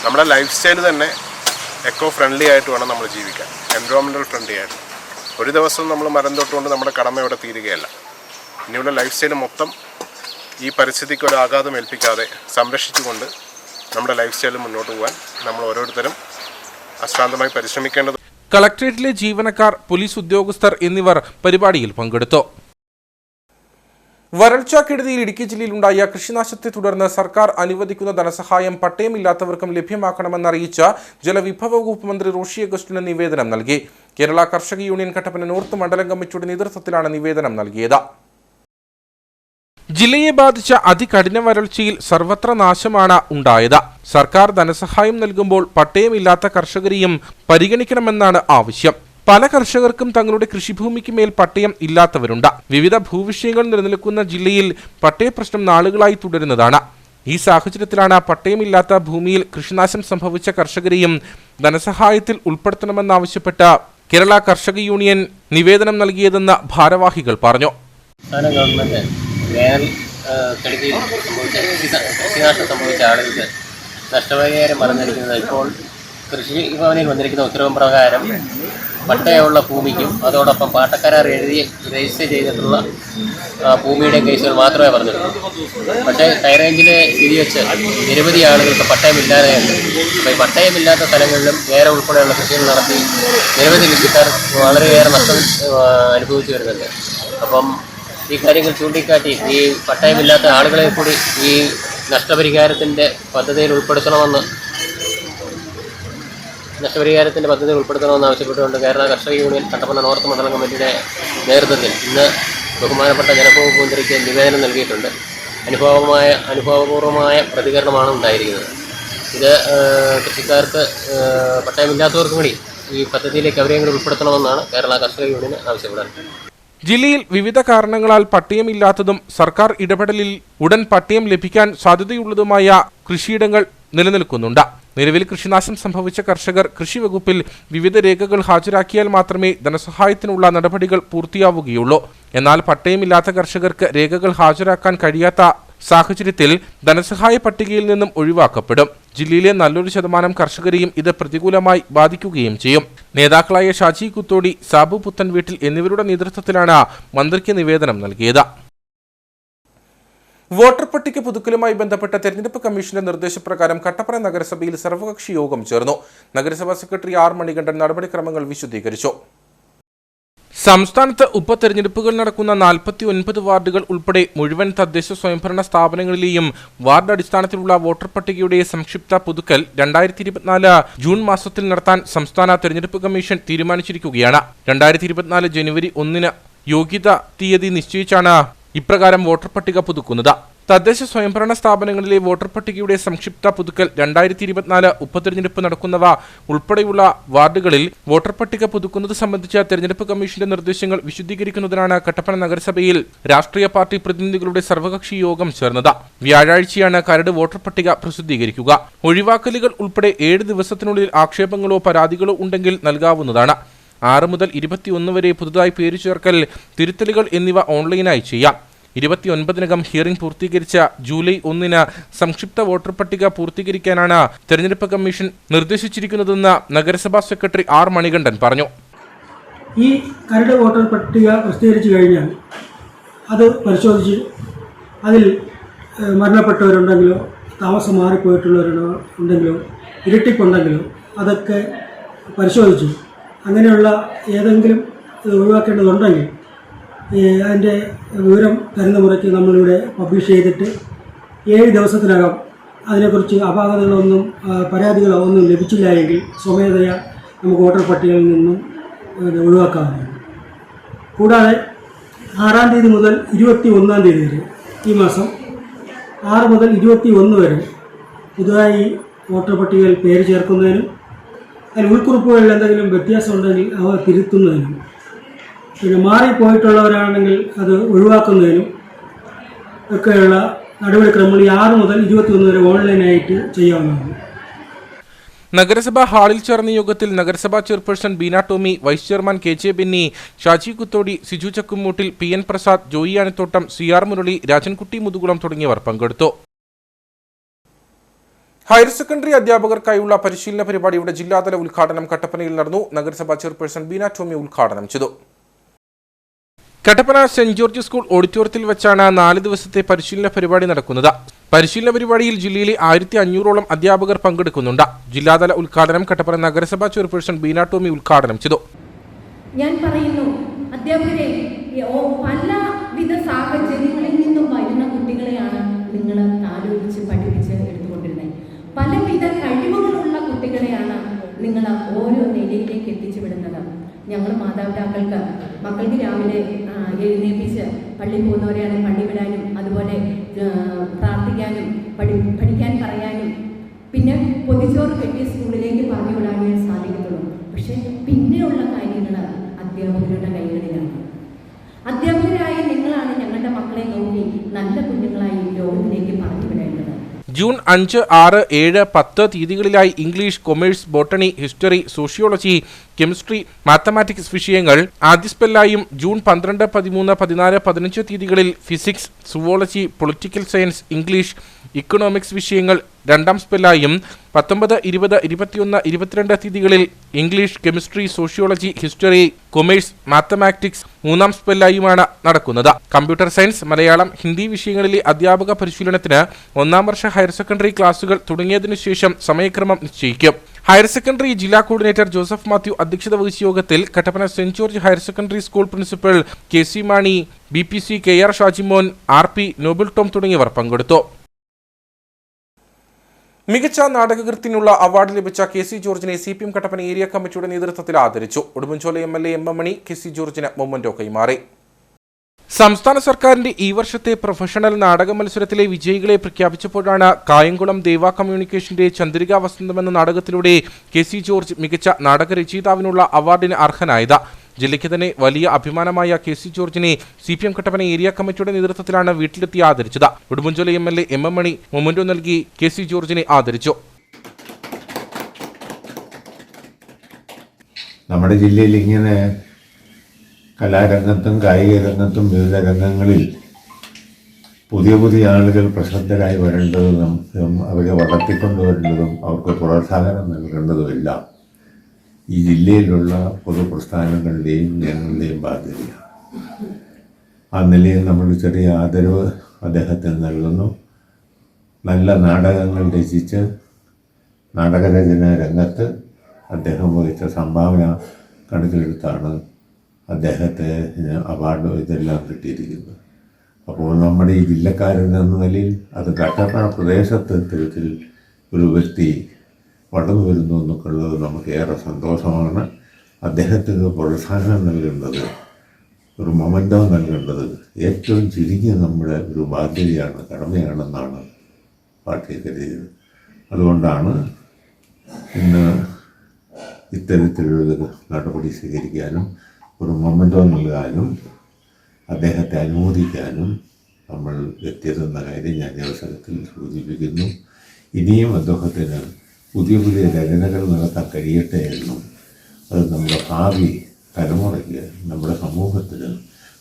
നമ്മുടെ ലൈഫ് സ്റ്റൈൽ തന്നെ എക്കോ ഫ്രണ്ട്ലി ആയിട്ട് വേണം നമ്മൾ ജീവിക്കാൻ, എൻവയോൺമെൻറ്റൽ ഫ്രണ്ട്ലി ആയിട്ട്. ഒരു ദിവസം നമ്മൾ മരം തൊട്ടുകൊണ്ട് നമ്മുടെ കടമ ഇവിടെ തീരുകയല്ല. ഇനിയുള്ള ലൈഫ് സ്റ്റൈൽ മൊത്തം ഈ പരിസ്ഥിതിക്ക് ഒരു ആഘാതം ഏൽപ്പിക്കാതെ സംരക്ഷിച്ചുകൊണ്ട് നമ്മുടെ ലൈഫ് സ്റ്റൈൽ മുന്നോട്ട് പോകാൻ നമ്മൾ ഓരോരുത്തരും അശ്രാന്തമായി പരിശ്രമിക്കേണ്ടത്. കളക്ടറേറ്റിലെ ജീവനക്കാർ, പോലീസ് ഉദ്യോഗസ്ഥർ എന്നിവർ പരിപാടിയിൽ പങ്കെടുത്തു. വരൾച്ചാക്കെടുതിയിൽ ഇടുക്കി ജില്ലയിലുണ്ടായ കൃഷിനാശത്തെ തുടർന്ന് സർക്കാർ അനുവദിക്കുന്ന ധനസഹായം പട്ടയമില്ലാത്തവർക്കും ലഭ്യമാക്കണമെന്നറിയിച്ച ജലവിഭവ വകുപ്പ് മന്ത്രി റോഷി അഗസ്റ്റിന് നിവേദനം നൽകി. കേരള കർഷക യൂണിയൻ കട്ടപ്പന നോർത്ത് മണ്ഡലം കമ്മിറ്റിയുടെ നേതൃത്വത്തിലാണ് നിവേദനം നൽകിയത്. ജില്ലയെ ബാധിച്ച അതികഠിന വരൾച്ചയിൽ സർവത്ര നാശമാണ് ഉണ്ടായത്. സർക്കാർ ധനസഹായം നൽകുമ്പോൾ പട്ടയമില്ലാത്ത കർഷകരെയും പരിഗണിക്കണമെന്നാണ് ആവശ്യം. പല കർഷകർക്കും തങ്ങളുടെ കൃഷിഭൂമിക്ക് മേൽ പട്ടയം ഇല്ലാത്തവരുണ്ട്. വിവിധ ഭൂവിഷയങ്ങൾ നിലനിൽക്കുന്ന ജില്ലയിൽ പട്ടയ പ്രശ്നം നാളുകളായി തുടരുന്നതാണ്. ഈ സാഹചര്യത്തിലാണ് പട്ടയമില്ലാത്ത ഭൂമിയിൽ കൃഷിനാശം സംഭവിച്ച കർഷകരെയും ധനസഹായത്തിൽ ഉൾപ്പെടുത്തണമെന്നാവശ്യപ്പെട്ട് കേരള കർഷക യൂണിയൻ നിവേദനം നൽകിയതെന്ന് ഭാരവാഹികൾ പറഞ്ഞു. വേനൽ കെടുതിയിൽ കൃഷിനാശം സംഭവിച്ച ആളുകൾക്ക് നഷ്ടപരിഹാരം പറഞ്ഞിരിക്കുന്നത് ഇപ്പോൾ കൃഷിഭവനിൽ വന്നിരിക്കുന്ന ഉത്തരവ് പ്രകാരം പട്ടയമുള്ള ഭൂമിക്കും അതോടൊപ്പം പാട്ടക്കരാർ എഴുതി രജിസ്റ്റർ ചെയ്തിട്ടുള്ള ഭൂമിയുടെ കേസുകൾ മാത്രമേ പറഞ്ഞിട്ടുള്ളൂ. പക്ഷേ ഹൈറേഞ്ചിലെ സ്ഥിതി വെച്ച് നിരവധി ആളുകൾക്ക് പട്ടയമില്ലാതെയുണ്ട്. അപ്പോൾ ഈ പട്ടയമില്ലാത്ത സ്ഥലങ്ങളിലും വേറെ ഉൾപ്പെടെയുള്ള കൃഷികൾ നടത്തി നിരവധി കൃഷിക്കാർ വളരെയേറെ നഷ്ടം അനുഭവിച്ചു വരുന്നുണ്ട്. അപ്പം ഈ കാര്യങ്ങൾ ചൂണ്ടിക്കാട്ടി ഈ പട്ടയമില്ലാത്ത ആളുകളെ കൂടി ഈ നഷ്ടപരിഹാരത്തിൻ്റെ പദ്ധതിയിൽ ഉൾപ്പെടുത്തണമെന്ന് ആവശ്യപ്പെട്ടുകൊണ്ട് കേരള കർഷക യൂണിയൻ കട്ടപ്പന നോർത്ത് മണ്ഡലം കമ്മിറ്റിയുടെ നേതൃത്വത്തിൽ ഇന്ന് ബഹുമാനപ്പെട്ട ജലവകുപ്പ് മന്ത്രിക്ക് നിവേദനം നൽകിയിട്ടുണ്ട്. അനുഭവപൂർവമായ പ്രതികരണമാണ് ഉണ്ടായിരിക്കുന്നത്. ഇത് കൃഷിക്കാർക്ക് പട്ടയമില്ലാത്തവർക്കും കൂടി ഈ പദ്ധതിയിലേക്ക് അവരെയും കൂടി ഉൾപ്പെടുത്തണമെന്നാണ് കേരള കർഷക യൂണിയൻ ആവശ്യപ്പെടുന്നത്. ജില്ലയിൽ വിവിധ കാരണങ്ങളാൽ പട്ടയമില്ലാത്തതും സർക്കാർ ഇടപെടലിൽ ഉടൻ പട്ടയം ലഭിക്കാൻ സാധ്യതയുള്ളതുമായ കൃഷിയിടങ്ങൾ നിലനിൽക്കുന്നുണ്ട്. നിലവിൽ കൃഷിനാശം സംഭവിച്ച കർഷകർ കൃഷി വകുപ്പിൽ വിവിധ രേഖകൾ ഹാജരാക്കിയാൽ മാത്രമേ ധനസഹായത്തിനുള്ള നടപടികൾ പൂർത്തിയാവുകയുള്ളൂ. എന്നാൽ പട്ടയമില്ലാത്ത കർഷകർക്ക് രേഖകൾ ഹാജരാക്കാൻ കഴിയാത്ത സാഹചര്യത്തിൽ ധനസഹായ പട്ടികയിൽ നിന്നും ഒഴിവാക്കപ്പെടും. ജില്ലയിലെ നല്ലൊരു ശതമാനം കർഷകരെയും ഇത് പ്രതികൂലമായി ബാധിക്കുകയും ചെയ്യും. നേതാക്കളായ ഷാജി കുത്തോടി, സാബു പുത്തൻവീട്ടിൽ എന്നിവരുടെ നേതൃത്വത്തിലാണ് മന്ത്രിക്ക് നിവേദനം നൽകിയത്. വോട്ടർ പട്ടിക പുതുക്കലുമായി ബന്ധപ്പെട്ട തെരഞ്ഞെടുപ്പ് കമ്മീഷന്റെ നിർദ്ദേശപ്രകാരം കട്ടപ്പന നഗരസഭയിൽ സർവകക്ഷി യോഗം ചേർന്നു. നഗരസഭാ സെക്രട്ടറി ആർ മണികണ്ഠൻ നടപടിക്രമങ്ങൾ വിശദീകരിച്ചു. സംസ്ഥാനത്ത് ഉപതെരഞ്ഞെടുപ്പുകൾ നടക്കുന്ന 49 വാർഡുകൾ ഉൾപ്പെടെ മുഴുവൻ തദ്ദേശ സ്വയംഭരണ സ്ഥാപനങ്ങളിലെയും വാർഡ് അടിസ്ഥാനത്തിലുള്ള വോട്ടർ പട്ടികയുടെ സംക്ഷിപ്ത പുതുക്കൽ 2024 ജൂൺ മാസത്തിൽ നടത്താൻ സംസ്ഥാന തെരഞ്ഞെടുപ്പ് കമ്മീഷൻ തീരുമാനിച്ചിരിക്കുകയാണ്. 2024 ജനുവരി 1 യോഗ്യതാ തീയതി നിശ്ചയിച്ചാണ് ഇപ്രകാരം വോട്ടർ പട്ടിക പുതുക്കുന്നത്. തദ്ദേശ സ്വയംഭരണ സ്ഥാപനങ്ങളിലെ വോട്ടർ പട്ടികയുടെ സംക്ഷിപ്ത പുതുക്കൽ 2024 ഉപതെരഞ്ഞെടുപ്പ് നടക്കുന്നവ ഉൾപ്പെടെയുള്ള വാർഡുകളിൽ വോട്ടർ പട്ടിക പുതുക്കുന്നത് സംബന്ധിച്ച തെരഞ്ഞെടുപ്പ് കമ്മീഷന്റെ നിർദ്ദേശങ്ങൾ വിശദീകരിക്കുന്നതിനാണ് കട്ടപ്പന നഗരസഭയിൽ രാഷ്ട്രീയ പാർട്ടി പ്രതിനിധികളുടെ സർവകക്ഷി യോഗം ചേർന്നത്. വ്യാഴാഴ്ചയാണ് കരട് വോട്ടർ പട്ടിക പ്രസിദ്ധീകരിക്കുക. ഒഴിവാക്കലുകൾ ഉൾപ്പെടെ 7 ദിവസത്തിനുള്ളിൽ ആക്ഷേപങ്ങളോ പരാതികളോ ഉണ്ടെങ്കിൽ നൽകാവുന്നതാണ്. 6 മുതൽ 21 വരെ പുതുതായി പേര് ചേർക്കൽ, തിരുത്തലുകൾ എന്നിവ ഓൺലൈനായി ചെയ്യാം. 29-നകം ഹിയറിംഗ് പൂർത്തീകരിച്ച ജൂലൈ 1 സംക്ഷിപ്ത വോട്ടർ പട്ടിക പൂർത്തീകരിക്കാനാണ് തെരഞ്ഞെടുപ്പ് കമ്മീഷൻ നിർദ്ദേശിച്ചിരിക്കുന്നതെന്ന് നഗരസഭാ സെക്രട്ടറി ആർ മണികണ്ഠൻ പറഞ്ഞു. ഈ കരട് വോട്ടർ പട്ടിക പ്രസിദ്ധീകരിച്ചു കഴിഞ്ഞാൽ അത് പരിശോധിച്ച് അതിൽ മരണപ്പെട്ടവരുണ്ടെങ്കിലോ താമസം മാറിപ്പോയിട്ടുള്ളവരുണ്ടെങ്കിലോ ഇരട്ടിപ്പുണ്ടെങ്കിലോ അതൊക്കെ പരിശോധിച്ചു അങ്ങനെയുള്ള ഏതെങ്കിലും ഒഴിവാക്കേണ്ടതുണ്ടെങ്കിൽ അതിൻ്റെ വിവരം തരുന്ന മുറയ്ക്ക് നമ്മളിവിടെ പബ്ലിഷ് ചെയ്തിട്ട് 7 ദിവസത്തിനകം അതിനെക്കുറിച്ച് അപാകതകളൊന്നും പരാതികളോ ഒന്നും ലഭിച്ചില്ല എങ്കിൽ സ്വമേധയാ നമുക്ക് വോട്ടർ പട്ടികയിൽ നിന്നും ഒഴിവാക്കാവുന്നതാണ്. കൂടാതെ 6-ാം തീയതി മുതൽ 21-ാം തീയതി വരെ, ഈ മാസം 6 മുതൽ 21 വരെ പുതുതായി വോട്ടർ പട്ടികയിൽ പേര് ചേർക്കുന്നതിനും അതിൽ ഉൾക്കുറിപ്പുകളിൽ എന്തെങ്കിലും വ്യത്യാസമുണ്ടെങ്കിൽ അവ തിരുത്തുന്നതിനും പിന്നെ മാറിപ്പോയിട്ടുള്ളവരാണെങ്കിൽ അത് ഒഴിവാക്കുന്നതിനും ഒക്കെയുള്ള നടപടിക്രമങ്ങൾ 6 മുതൽ 21 വരെ ഓൺലൈനായിട്ട് ചെയ്യാവുന്നതാണ്. നഗരസഭാ ഹാളിൽ ചേർന്ന യോഗത്തിൽ നഗരസഭാ chairperson Beena Tomy, vice chairman K Benny, Shaji Kuthodi, Siju Chakkumoottil, PN Prasad, Joy Anathottam, CR Murali, Rajankutty Muthukulam തുടങ്ങിയവർ പങ്കെടുത്തു. ഹയർ സെക്കൻഡറി അധ്യാപകർക്കായുള്ള പരിശീലന പരിപാടിയുടെ ജില്ലാതല ഉദ്ഘാടനം കട്ടപ്പനയിൽ നടന്നു. നഗരസഭാ ചെയർപേഴ്സൺ ബീന ടോമി ഉദ്ഘാടനം ചെയ്തു. കട്ടപ്പന സെന്റ് ജോർജ് സ്കൂൾ ഓഡിറ്റോറിയത്തിൽ വെച്ചാണ് 4 ദിവസത്തെ പരിശീലന പരിപാടി നടക്കുന്നത്. പരിശീലന പരിപാടിയിൽ ജില്ലയിലെ 1500ഓളം അധ്യാപകർ പങ്കെടുക്കുന്നുണ്ട്. ജില്ലാതല ഉദ്ഘാടനം കട്ടപ്പന നഗരസഭാ ചെയർപേഴ്സൺ ബീന ടോമി ഉദ്ഘാടനം ചെയ്തു. ഞാൻ പറയുന്നു, അധ്യാപകരെ, പലവിധ സാഹചര്യങ്ങളിൽ നിന്നും വരുന്ന കുട്ടികളെയാണ് നിങ്ങൾ ആലോചിച്ച് പഠിപ്പിച്ച് എടുത്തുകൊണ്ടിരുന്നത്. പലവിധ കഴിവുകളുള്ള കുട്ടികളെയാണ് നിങ്ങൾ ഓരോ നിലയിലേക്ക് എത്തിച്ചു വിടുന്നത്. ഞങ്ങൾ മാതാപിതാക്കൾക്ക് മക്കൾക്ക് രാവിലെ എഴുന്നേൽപ്പിച്ച് പള്ളിയിൽ പോകുന്നവരെയാണെങ്കിൽ പള്ളി വിടാനും, അതുപോലെ പ്രാർത്ഥിക്കാനും പഠിക്കാൻ പറയാനും, പിന്നെ പൊതിച്ചോറ് കെട്ടിയ സ്കൂളിലേക്ക് പറഞ്ഞു വിടാനേ സാധിക്കത്തുള്ളൂ. പക്ഷെ പിന്നെയുള്ള കാര്യങ്ങൾ അധ്യാപകരുടെ കൈകളിലാണ്. അധ്യാപകരായ നിങ്ങളാണ് ഞങ്ങളുടെ മക്കളെ നോക്കി നല്ല കുഞ്ഞുങ്ങളായി ലോകത്തിലേക്ക് പറഞ്ഞു വിടേണ്ടത്. ജൂൺ 5, 6, 7, 10 തീയതികളിലായി English, commerce, botany, history, sociology, chemistry, mathematics വിഷയങ്ങൾ ആദ്യ സ്പെല്ലായും ജൂൺ 12, 13, 14, 15 തീയതികളിൽ physics, zoology, political science, English, economics വിഷയങ്ങൾ രണ്ടാം സ്പെല്ലായും 19, 20, 21, 22 തീയതികളിൽ English, chemistry, sociology, history, commerce, mathematics മൂന്നാം സ്പെല്ലായുമാണ് നടക്കുന്നത്. കമ്പ്യൂട്ടർ സയൻസ്, മലയാളം, ഹിന്ദി വിഷയങ്ങളിലെ അധ്യാപക പരിശീലനത്തിന് 1ാം വർഷ ഹയർ സെക്കൻഡറി ക്ലാസുകൾ തുടങ്ങിയതിനു ശേഷം സമയക്രമം നിശ്ചയിക്കും. ഹയർ സെക്കൻഡറി ജില്ലാ കോർഡിനേറ്റർ ജോസഫ് മാത്യു അധ്യക്ഷത വഹിച്ച യോഗത്തിൽ Kattappana saint George higher secondary school principal KC Mani, BPC KR Shajimon, RP Noble Tom തുടങ്ങിയവർ പങ്കെടുത്തു. മികച്ച നാടകകൃത്തിനുള്ള അവാർഡ് ലഭിച്ച KC ജോർജിനെ CPM കട്ടപ്പന ഏരിയ കമ്മിറ്റിയുടെ നേതൃത്വത്തിൽ ആദരിച്ചു. ഉടുമ്പൻചോല MLA MM മണി KC ജോർജിന് മൊമന്റോ കൈമാറി. സംസ്ഥാന സർക്കാരിന്റെ ഈ വർഷത്തെ പ്രൊഫഷണൽ നാടക മത്സരത്തിലെ വിജയികളെ പ്രഖ്യാപിച്ചപ്പോഴാണ് കായംകുളം ദേവ കമ്മ്യൂണിക്കേഷന്റെ ചന്ദ്രിക വസന്തം എന്ന നാടകത്തിലൂടെ KC ജോർജ് മികച്ച നാടകരചയിതാവിനുള്ള അവാർഡിന് അർഹനായത്. ജില്ലയ്ക്ക് തന്നെ വലിയ അഭിമാനമായ KC ജോർജിനെ CPM കട്ടപ്പന ഏരിയ കമ്മിറ്റിയുടെ നേതൃത്വത്തിലാണ് വീട്ടിലെത്തി ആദരിച്ചത്. ഉടുമ്പൻചോല MLA MM മണി മൊമന്റോ നൽകി KC ജോർജിനെ ആദരിച്ചു. നമ്മുടെ ജില്ലയിൽ ഇങ്ങനെ കലാരംഗത്തും കായിക രംഗത്തും വിവിധ രംഗങ്ങളിൽ പുതിയ പുതിയ ആളുകൾ പ്രശസ്തരായി വരേണ്ടതും അവരെ വളർത്തിക്കൊണ്ടുവരേണ്ടതും അവർക്ക് പ്രോത്സാഹനം നൽകേണ്ടതുമെല്ലാം ഈ ജില്ലയിലുള്ള പൊതുപ്രസ്ഥാനങ്ങളുടെയും ജനങ്ങളുടെയും ബാധ്യതയാണ്. ആ നിലയിൽ നമ്മൾ ചെറിയ ആദരവ് അദ്ദേഹത്തിന് നൽകുന്നു. നല്ല നാടകങ്ങൾ രചിച്ച് നാടകരചന രംഗത്ത് അദ്ദേഹം വഹിച്ച സംഭാവന കണക്കിലെടുത്താണ് അദ്ദേഹത്തെ അവാർഡ് ഇതെല്ലാം കിട്ടിയിരിക്കുന്നത്. അപ്പോൾ നമ്മുടെ ഈ ജില്ലക്കാരൻ എന്ന നിലയിൽ അത് കട്ടപ്പന പ്രദേശത്ത് ഇത്തരത്തിൽ ഒരു വ്യക്തി വളർന്നു വരുന്നു എന്നൊക്കെയുള്ളത് നമുക്ക് ഏറെ സന്തോഷമാണ്. അദ്ദേഹത്തിന് പ്രോത്സാഹനം നൽകേണ്ടത്, ഒരു മൊമന്റോ നൽകേണ്ടത് ഏറ്റവും ചുരുങ്ങിയ നമ്മുടെ ഒരു ബാധ്യതയാണ്, കടമയാണെന്നാണ് പാർട്ടി കരുതിയത്. അതുകൊണ്ടാണ് ഇന്ന് ഇത്തരത്തിലൊരു നടപടി സ്വീകരിക്കാനും ഒരു മൊമന്റോ നൽകാനും അദ്ദേഹത്തെ അനുമോദിക്കാനും നമ്മൾ എത്തിയതെന്ന കാര്യം ഞാൻ ഈ അവസരത്തിൽ സൂചിപ്പിക്കുന്നു. ഇനിയും അദ്ദേഹത്തിന് പുതിയ പുതിയ രചനകൾ നടത്താൻ കഴിയട്ടെ എന്നും അത് നമ്മുടെ ഭാവി തലമുറയ്ക്ക് നമ്മുടെ സമൂഹത്തിന്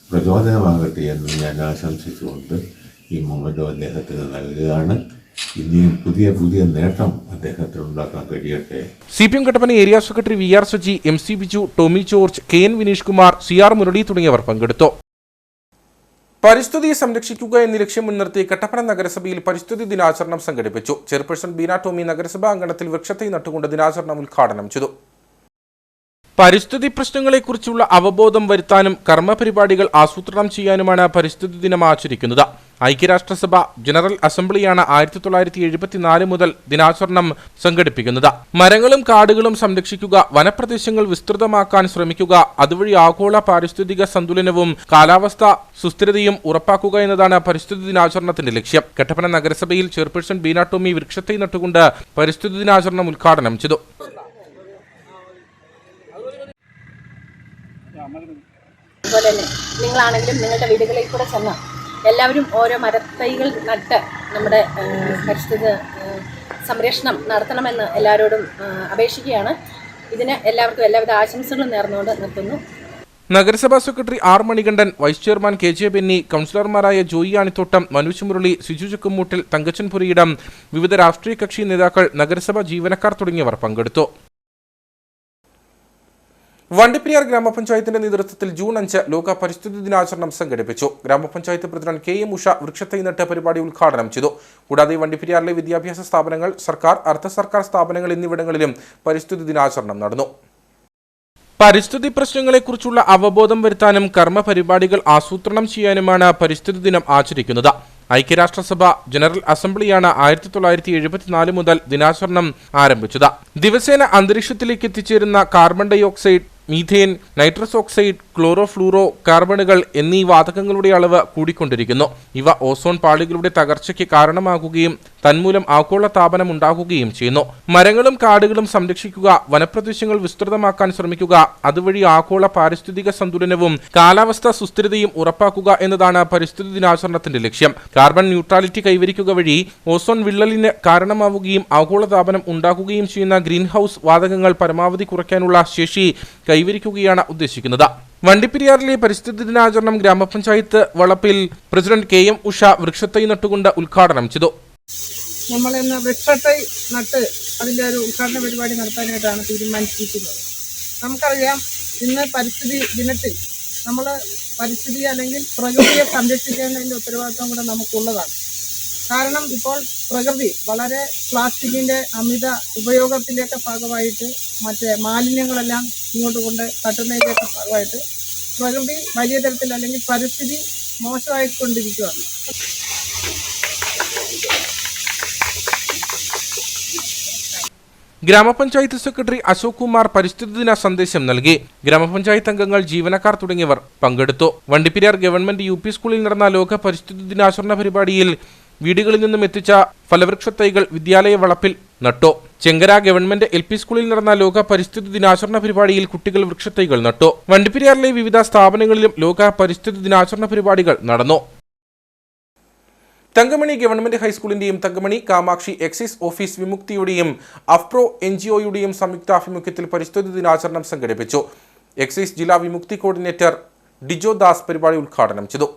പ്രചോദനമാകട്ടെ എന്നും ഞാൻ ആശംസിച്ചുകൊണ്ട് ഈ മൊമന്റോ അദ്ദേഹത്തിന് നൽകുകയാണ്. ഇനിയും പുതിയ പുതിയ നേട്ടം അദ്ദേഹത്തിന് ഉണ്ടാക്കാൻ കഴിയട്ടെ. CPM Kattappana area secretary VR Saji, MC Biju, Tomy George, KN Vineesh Kumar, CR Murali തുടങ്ങിയവർ പങ്കെടുത്തു. പരിസ്ഥിതിയെ സംരക്ഷിക്കുക എന്ന ലക്ഷ്യം മുൻനിർത്തി കട്ടപ്പന നഗരസഭയിൽ പരിസ്ഥിതി ദിനാചരണം സംഘടിപ്പിച്ചു. ചെയർപേഴ്സൺ ബീന ടോമി നഗരസഭാ അങ്കണത്തിൽ വൃക്ഷത്തൈ നട്ടുകൊണ്ട് ദിനാചരണം ഉദ്ഘാടനം ചെയ്തു. പരിസ്ഥിതി പ്രശ്നങ്ങളെക്കുറിച്ചുള്ള അവബോധം വരുത്താനും കർമ്മപരിപാടികൾ ആസൂത്രണം ചെയ്യാനുമാണ് പരിസ്ഥിതി ദിനം ആചരിക്കുന്നത്. ഐക്യരാഷ്ട്രസഭ ജനറൽ അസംബ്ലിയാണ് 1974 മുതൽ ദിനാചരണം സംഘടിപ്പിക്കുന്നത്. മരങ്ങളും കാടുകളും സംരക്ഷിക്കുക, വനപ്രദേശങ്ങൾ വിസ്തൃതമാക്കാൻ ശ്രമിക്കുക, അതുവഴി ആഗോള പാരിസ്ഥിതിക സന്തുലനവും കാലാവസ്ഥ സുസ്ഥിരതയും ഉറപ്പാക്കുക എന്നതാണ് പരിസ്ഥിതി ദിനാചരണത്തിന്റെ ലക്ഷ്യം. കട്ടപ്പന നഗരസഭയിൽ ചെയർപേഴ്സൺ ബീന ടോമി വൃക്ഷത്തൈ നട്ടുകൊണ്ട് പരിസ്ഥിതി ദിനാചരണം ഉദ്ഘാടനം ചെയ്തു. അതുപോലെ തന്നെ നിങ്ങളാണെങ്കിലും നിങ്ങളുടെ വീടുകളിൽ കൂടെ ചെന്ന് എല്ലാവരും ഓരോ മരത്തൈകൾ നട്ട് നമ്മുടെ പരിസ്ഥിതി സംരക്ഷണം നടത്തണമെന്ന് എല്ലാവരോടും അപേക്ഷിക്കുകയാണ്. ഇതിന് എല്ലാവർക്കും എല്ലാവിധ ആശംസകളും നേർന്നുകൊണ്ട് നിർത്തുന്നു. നഗരസഭാ secretary R Manikandan, vice chairman KJ Benny, കൗൺസിലർമാരായ ജോയി ആണിത്തോട്ടം, മനോജ് മുരളി, സിജു ചക്കുമൂട്ടിൽ, തങ്കച്ചൻ പുരയിടം, വിവിധ രാഷ്ട്രീയ കക്ഷി നേതാക്കൾ, നഗരസഭാ ജീവനക്കാർ തുടങ്ങിയവർ പങ്കെടുത്തു. വണ്ടിപ്പെരിയാർ ഗ്രാമപഞ്ചായത്തിന്റെ നേതൃത്വത്തിൽ ജൂൺ 5 ലോക പരിസ്ഥിതി ദിനാചരണം സംഘടിപ്പിച്ചു. ഗ്രാമപഞ്ചായത്ത് പ്രസിഡന്റ് KM ഉഷ വൃക്ഷത്തൈ നട്ട് പരിപാടി ഉദ്ഘാടനം ചെയ്തു. കൂടാതെ വണ്ടിപ്പെരിയാറിലെ വിദ്യാഭ്യാസ സ്ഥാപനങ്ങൾ, സർക്കാർ, അർദ്ധ സർക്കാർ സ്ഥാപനങ്ങൾ എന്നിവിടങ്ങളിലും പരിസ്ഥിതി ദിനാചരണം നടന്നു. പരിസ്ഥിതി പ്രശ്നങ്ങളെക്കുറിച്ചുള്ള അവബോധം വരുത്താനും കർമ്മ പരിപാടികൾ ആസൂത്രണം ചെയ്യാനുമാണ് പരിസ്ഥിതി ദിനം ആചരിക്കുന്നത്. ഐക്യരാഷ്ട്രസഭ ജനറൽ അസംബ്ലിയാണ് 1974 മുതൽ ദിനാചരണം ആരംഭിച്ചത്. ദിവസേന അന്തരീക്ഷത്തിലേക്ക് എത്തിച്ചേരുന്ന carbon dioxide, methane, nitrous oxide, ക്ലോറോ ഫ്ലൂറോ കാർബണുകൾ എന്നീ വാതകങ്ങളുടെ അളവ് കൂടിക്കൊണ്ടിരിക്കുന്നു. ഇവ ഓസോൺ പാളികളുടെ തകർച്ചയ്ക്ക് കാരണമാകുകയും തന്മൂലം ആഗോള താപനം ഉണ്ടാകുകയും ചെയ്യുന്നു. മരങ്ങളും കാടുകളും സംരക്ഷിക്കുക, വനപ്രദേശങ്ങൾ വിസ്തൃതമാക്കാൻ ശ്രമിക്കുക, അതുവഴി ആഗോള പാരിസ്ഥിതിക സന്തുലനവും കാലാവസ്ഥാ സുസ്ഥിരതയും ഉറപ്പാക്കുക എന്നതാണ് പരിസ്ഥിതി ദിനാചരണത്തിന്റെ ലക്ഷ്യം. കാർബൺ ന്യൂട്രാലിറ്റി കൈവരിക്കുക വഴി ഓസോൺ വിള്ളലിന് കാരണമാവുകയും ആഗോളതാപനം ഉണ്ടാക്കുകയും ചെയ്യുന്ന ഗ്രീൻ ഹൌസ് വാതകങ്ങൾ പരമാവധി കുറയ്ക്കാനുള്ള ശേഷി കൈവരിക്കുകയാണ് ഉദ്ദേശിക്കുന്നത്. വണ്ടിപ്പെരിയാറിലെ പരിസ്ഥിതി ദിനാചരണം ഗ്രാമപഞ്ചായത്ത് വളപ്പിൽ പ്രസിഡന്റ് KM ഉഷ വൃക്ഷത്തൈ നട്ടുകൊണ്ട് ഉദ്ഘാടനം ചെയ്തു. നമ്മൾ ഇന്ന് വൃക്ഷത്തൈ നട്ട് അതിൻ്റെ ഒരു ഉദ്ഘാടന പരിപാടി നടത്താനായിട്ടാണ് തീരുമാനിച്ചിരിക്കുന്നത്. നമുക്കറിയാം, ഇന്ന് പരിസ്ഥിതി ദിനത്തിൽ നമ്മൾ പരിസ്ഥിതി അല്ലെങ്കിൽ പ്രകൃതിയെ സംരക്ഷിക്കേണ്ടതിൻ്റെ ഉത്തരവാദിത്വം കൂടെ നമുക്കുള്ളതാണ്. കാരണം ഇപ്പോൾ പ്രകൃതി വളരെ പ്ലാസ്റ്റിക്കിൻ്റെ അമിത ഉപയോഗത്തിൻ്റെയൊക്കെ ഭാഗമായിട്ട് മറ്റേ മാലിന്യങ്ങളെല്ലാം ഇങ്ങോട്ട് കൊണ്ട് തട്ടുന്നതിൻ്റെയൊക്കെ ഭാഗമായിട്ട് പ്രകൃതി വലിയ തരത്തിൽ അല്ലെങ്കിൽ പരിസ്ഥിതി മോശമായിക്കൊണ്ടിരിക്കുകയാണ്. ഗ്രാമപഞ്ചായത്ത് സെക്രട്ടറി അശോക് കുമാർ പരിസ്ഥിതി ദിന സന്ദേശം നൽകി. ഗ്രാമപഞ്ചായത്ത് അംഗങ്ങൾ, ജീവനക്കാർ തുടങ്ങിയവർ പങ്കെടുത്തു. വണ്ടിപ്പെരിയാർ ഗവൺമെന്റ് UP സ്കൂളിൽ നടന്ന ലോക പരിസ്ഥിതി ദിനാചരണ പരിപാടിയിൽ വീടുകളിൽ നിന്നും എത്തിച്ച ഫലവൃക്ഷത്തൈകൾ വിദ്യാലയ വളപ്പിൽ നട്ടു. ചെങ്കര ഗവൺമെന്റ് LP സ്കൂളിൽ നടന്ന ലോക പരിസ്ഥിതി ദിനാചരണ പരിപാടിയിൽ കുട്ടികൾ വൃക്ഷത്തൈകൾ നട്ടു. വണ്ടിപ്പെരിയാറിലെ വിവിധ സ്ഥാപനങ്ങളിലും ലോക പരിസ്ഥിതി ദിനാചരണ പരിപാടികൾ നടന്നു. തങ്കമണി ഗവൺമെന്റ് ഹൈസ്കൂളിന്റെയും തങ്കമണി കാമാക്ഷി എക്സൈസ് ഓഫീസ് വിമുക്തിയുടെയും അഫ്പ്രോ NGOയുടെയും സംയുക്താഭിമുഖ്യത്തിൽ പരിസ്ഥിതി ദിനാചരണം സംഘടിപ്പിച്ചു. എക്സൈസ് ജില്ലാ വിമുക്തി കോർഡിനേറ്റർ ഡിജോ ദാസ് പരിപാടി ഉദ്ഘാടനം ചെയ്തു.